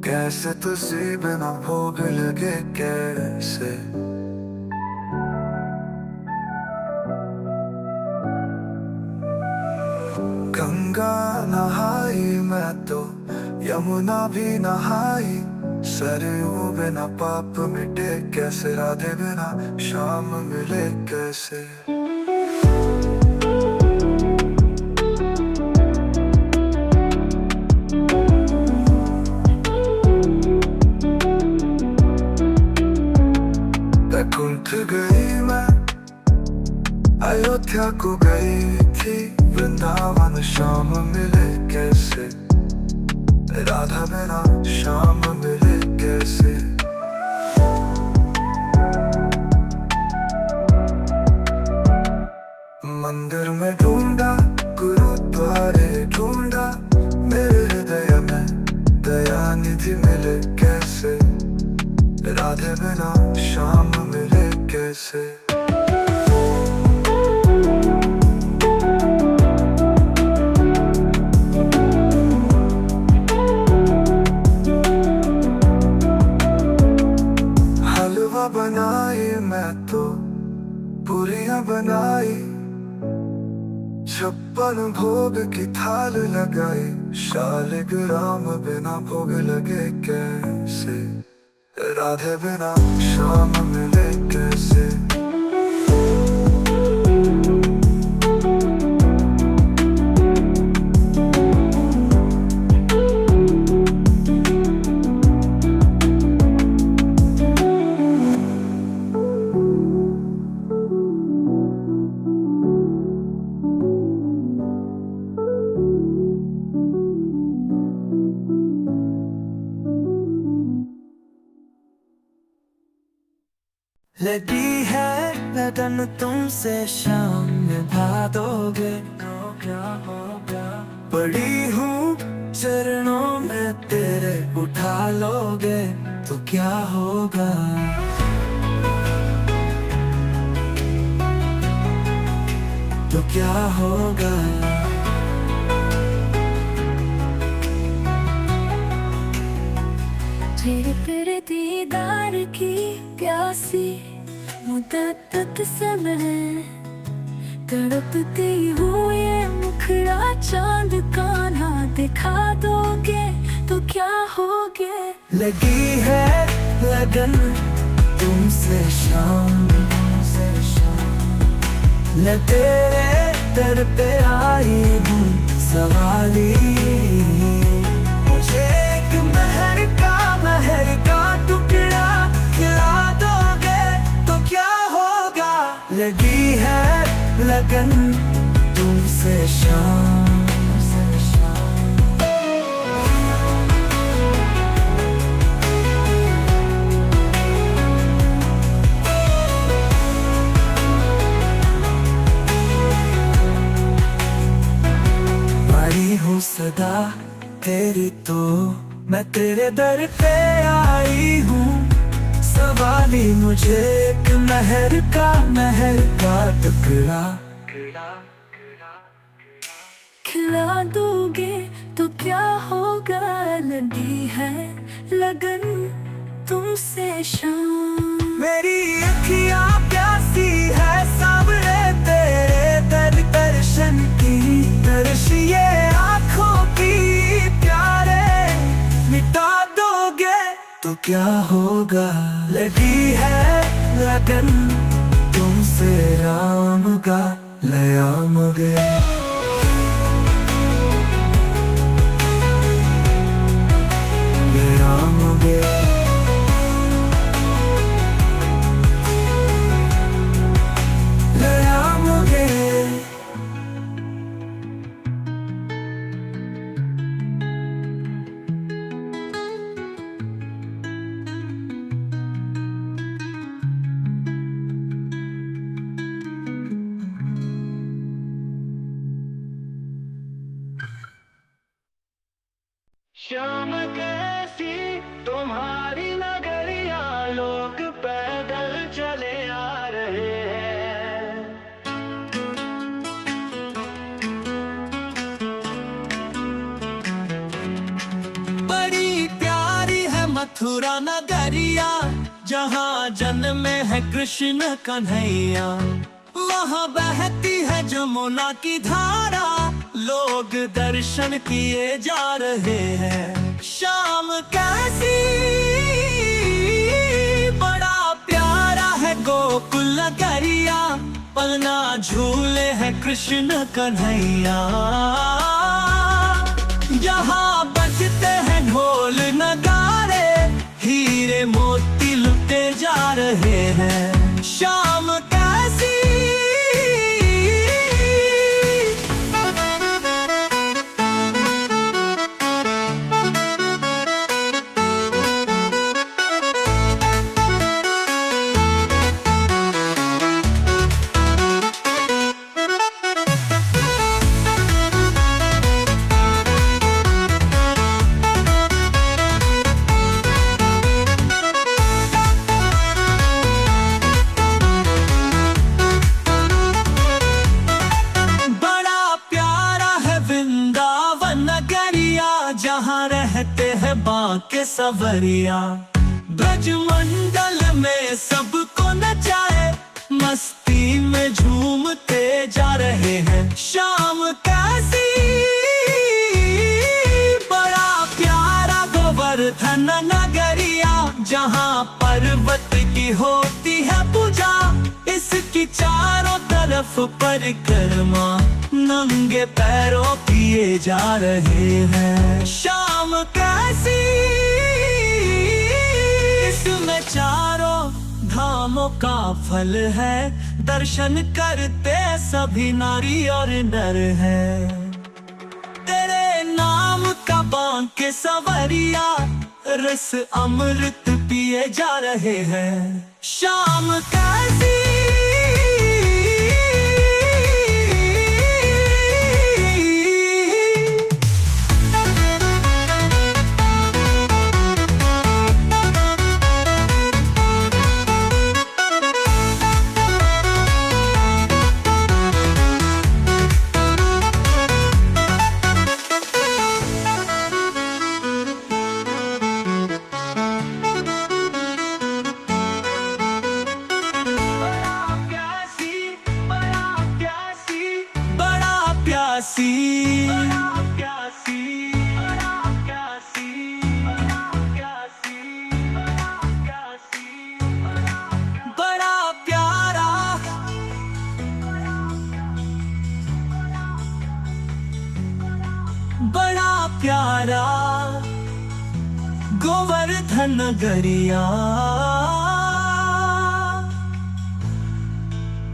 कैसे, तुझसे बिना भोग लगे कैसे। गंगा नहाई मैं तो यमुना भी नहाई, सरयू बिना पाप मिटे कैसे। राधे बिना शाम मिले कैसे। कुंठ गई मैं अयोध्या को गई थी, वृंदावन शाम मिले कैसे। राधा बिना शाम मिले कैसे। भोग की थाल लगाए, शालिग्राम बिना भोग लगे कैसे, राधे बिना शाम मिले कैसे। लगी है लगन तुमसे शाम निभा दोगे तो क्या होगा, पड़ी हूँ चरणों में तेरे उठा लोगे तो क्या होगा। तो क्या होगा। तेरे दीदार की प्यासी मुद्दत से मैं तड़पती हूँ, ये मुखड़ा चांद कान्हा दिखा दोगे तो क्या होगे। लगी है लगन तुमसे शाम न तेरे दर पे आई हूँ सवाली, मुझे एक महर का टुकड़ा खिला दोगे तो क्या होगा। लगी है लगन तुमसे शाम आई हूँ सदा तेरी तो मैं तेरे दर पे आई हूँ सवाली, मुझे एक महर का टुकड़ा खिला दोगे तो क्या होगा। लगी है लगन तुमसे शाम, मेरी अखियाँ प्यासी है सावरे तेरे दर्शन की, दर्श ये आँखों की प्यारे मिटा दोगे तो क्या होगा। लगी है लगन तुमसे राम का लयाम गए, लयाम गए। शाम कैसी तुम्हारी नगरिया, लोग पैदल चले आ रहे हैं। बड़ी प्यारी है मथुरा नगरिया, जहाँ जन्मे है कृष्ण कन्हैया, वहाँ बहती है जमुना की धारा, लोग दर्शन किए जा रहे हैं। शाम कैसी बड़ा प्यारा है गोकुल नगरिया, पलना झूले हैं कृष्ण कन्हैया, यहाँ बजते हैं ढोल नगारे, हीरे मोती लुटे जा रहे हैं। शाम कैसी जहाँ रहते हैं बाके सवरिया, ब्रज मंडल में सबको नचाए, मस्ती खुशी में झूमते जा रहे हैं। शाम कैसी बड़ा प्यारा गोवर्धन नगरिया, जहाँ पर्वत की होती है पूजा, इसकी चारों तरफ परिक्रमा नंगे पैरों किए जा रहे हैं। शाम कैसी इसमें चारों धामों का फल है, दर्शन करते सभी नारी और नर है। तेरे नाम का बांके सवरिया, रस अमृत पिए जा रहे हैं। शाम कैसी बड़ा प्यारा गोवर्धन नगरिया,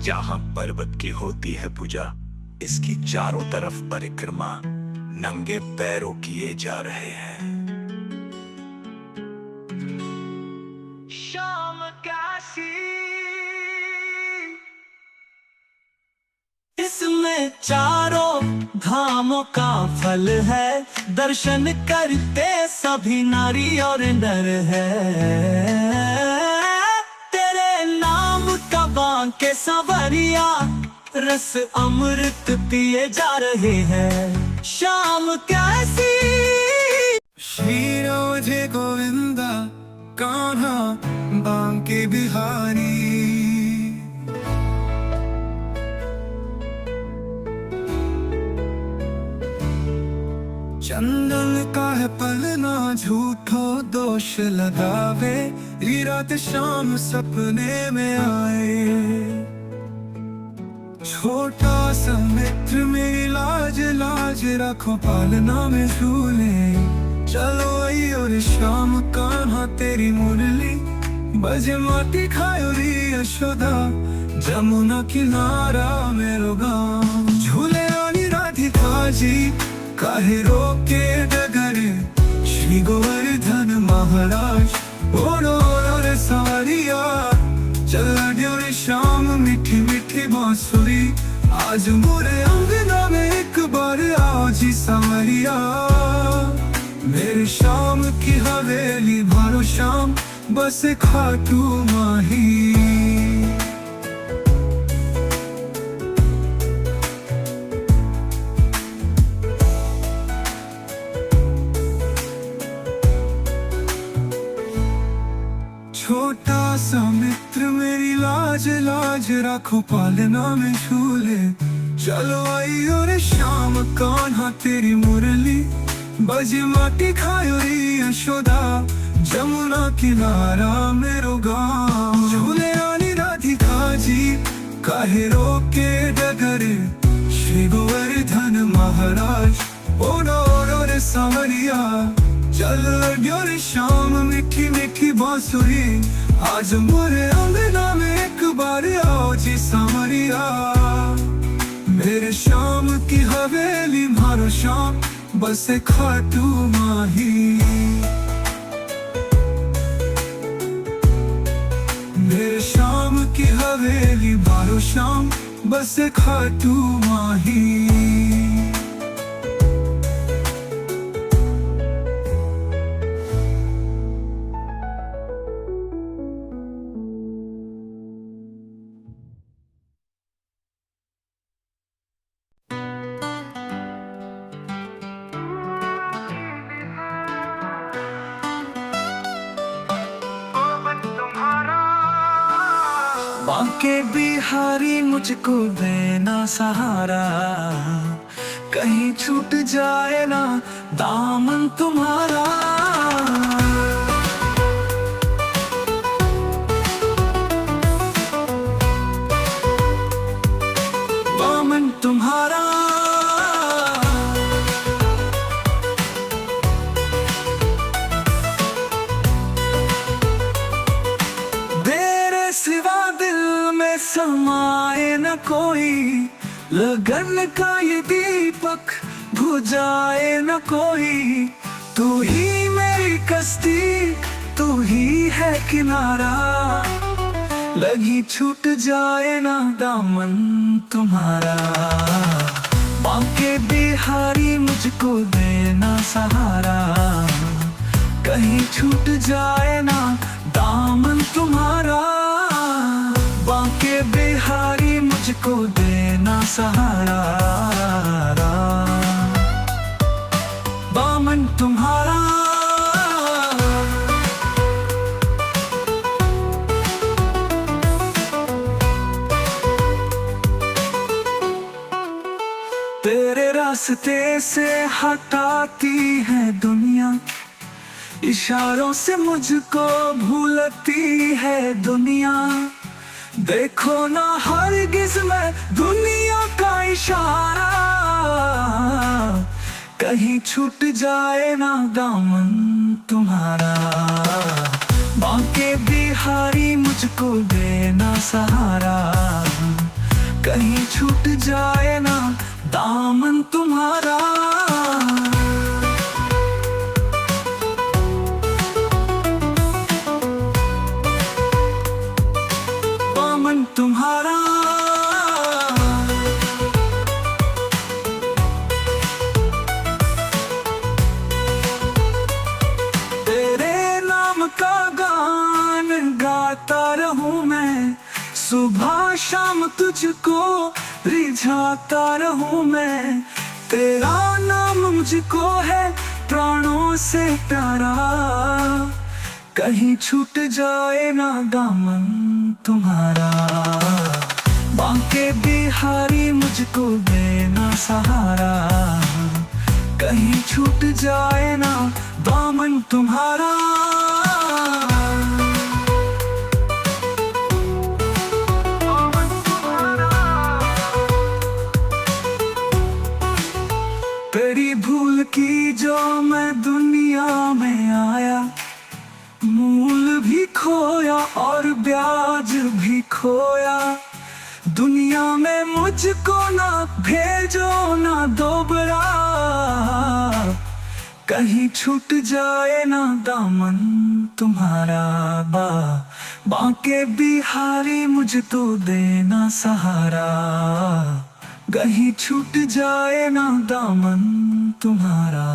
जहाँ पर्वत की होती है पूजा, इसकी चारों तरफ परिक्रमा नंगे पैरों किए जा रहे हैं। शाम कैसी इसमें चारों धामों का फल है, दर्शन करते सभी नारी और नर है। तेरे नाम का बांके सवरिया, रस अमृत पिए जा रहे हैं। शाम कैसी श्री राम जय गोविंदा कान्हा बांके बिहारी। चंदन का है पलना झूठो दोष लगावे, रात शाम सपने में आए। छोटा सा मित्र मेरी लाज लाज रखो पालना में झूले। चलो आई और शाम कान्हा तेरी मुरली, बजे माटी खायो री यशोदा, जमुना किनारा मेरो गाँव। झूले आनी राधिका जी काहे रोके डगरे, श्री गोवर्धन महाराज ओरो रे सारिया। चला दियो रे शाम मीठी मीठी बांसुरी, आज मोरे अंगना में एक बार आओ जी सावरिया। मेरे शाम की हवेली भारो शाम, बस खाटू माही। छोटा सा मित्र मेरी लाज लाज रखो पालना में झूले। चलो आई और शाम कान्हा तेरी मुरली, बजे माटी खायो री यशोदा, जमुना किनारा मेरो गाँव। झूले आनी राधिका जी काहे रोके डगरे, श्री गोवर्धन महाराज ओरो रे सावरिया। चल दियो रे शाम मीठी मीठी बांसुरी, आज मोरे अंगना में एक बार आओ जी सावरिया। मेरे शाम की हवेली मारो शाम, बस खाटू माही। मेरे शाम की हवेली मारो शाम, बस खाटू माही। बांके बिहारी मुझको देना सहारा, कहीं छूट जाए ना दामन तुम्हारा। दामन तुम्हारा, तेरे सिवा दिल में समाए न कोई, लगन का ये दीपक बुझाए न कोई। तू ही मेरी कश्ती, तू ही है किनारा, लगी छूट जाए ना दामन तुम्हारा। बांके बिहारी मुझको देना सहारा, कहीं छूट जाए ना दामन तुम्हारा। बांके बिहारी मुझको देना सहारा, दामन तुम्हारा। तेरे रास्ते से हटाती है दुनिया, इशारों से मुझको भूलती है दुनिया। देखो ना हरगिज़ में दुनिया का इशारा, कहीं छूट जाए ना दामन तुम्हारा। बांके बिहारी मुझको देना सहारा, कहीं छूट जाए ना दामन तुम्हारा। दामन तुम्हारा, तेरे नाम का गान गाता रहूं मैं, सुबह शाम तुझको रिझाता रहूं मैं। तेरा नाम मुझको है प्राणों से प्यारा, कहीं छूट जाए ना दामन तुम्हारा। बांके बिहारी मुझको देना सहारा, कहीं छूट जाए ना दामन तुम्हारा। तेरी भूल की जो मैं दुनिया में आया, मूल भी खोया और ब्याज भी खोया। दुनिया में मुझको ना भेजो ना दोबारा, कहीं छूट जाए ना दामन तुम्हारा। बांके बिहारी मुझ तो देना सहारा, कहीं छूट जाए ना दामन तुम्हारा।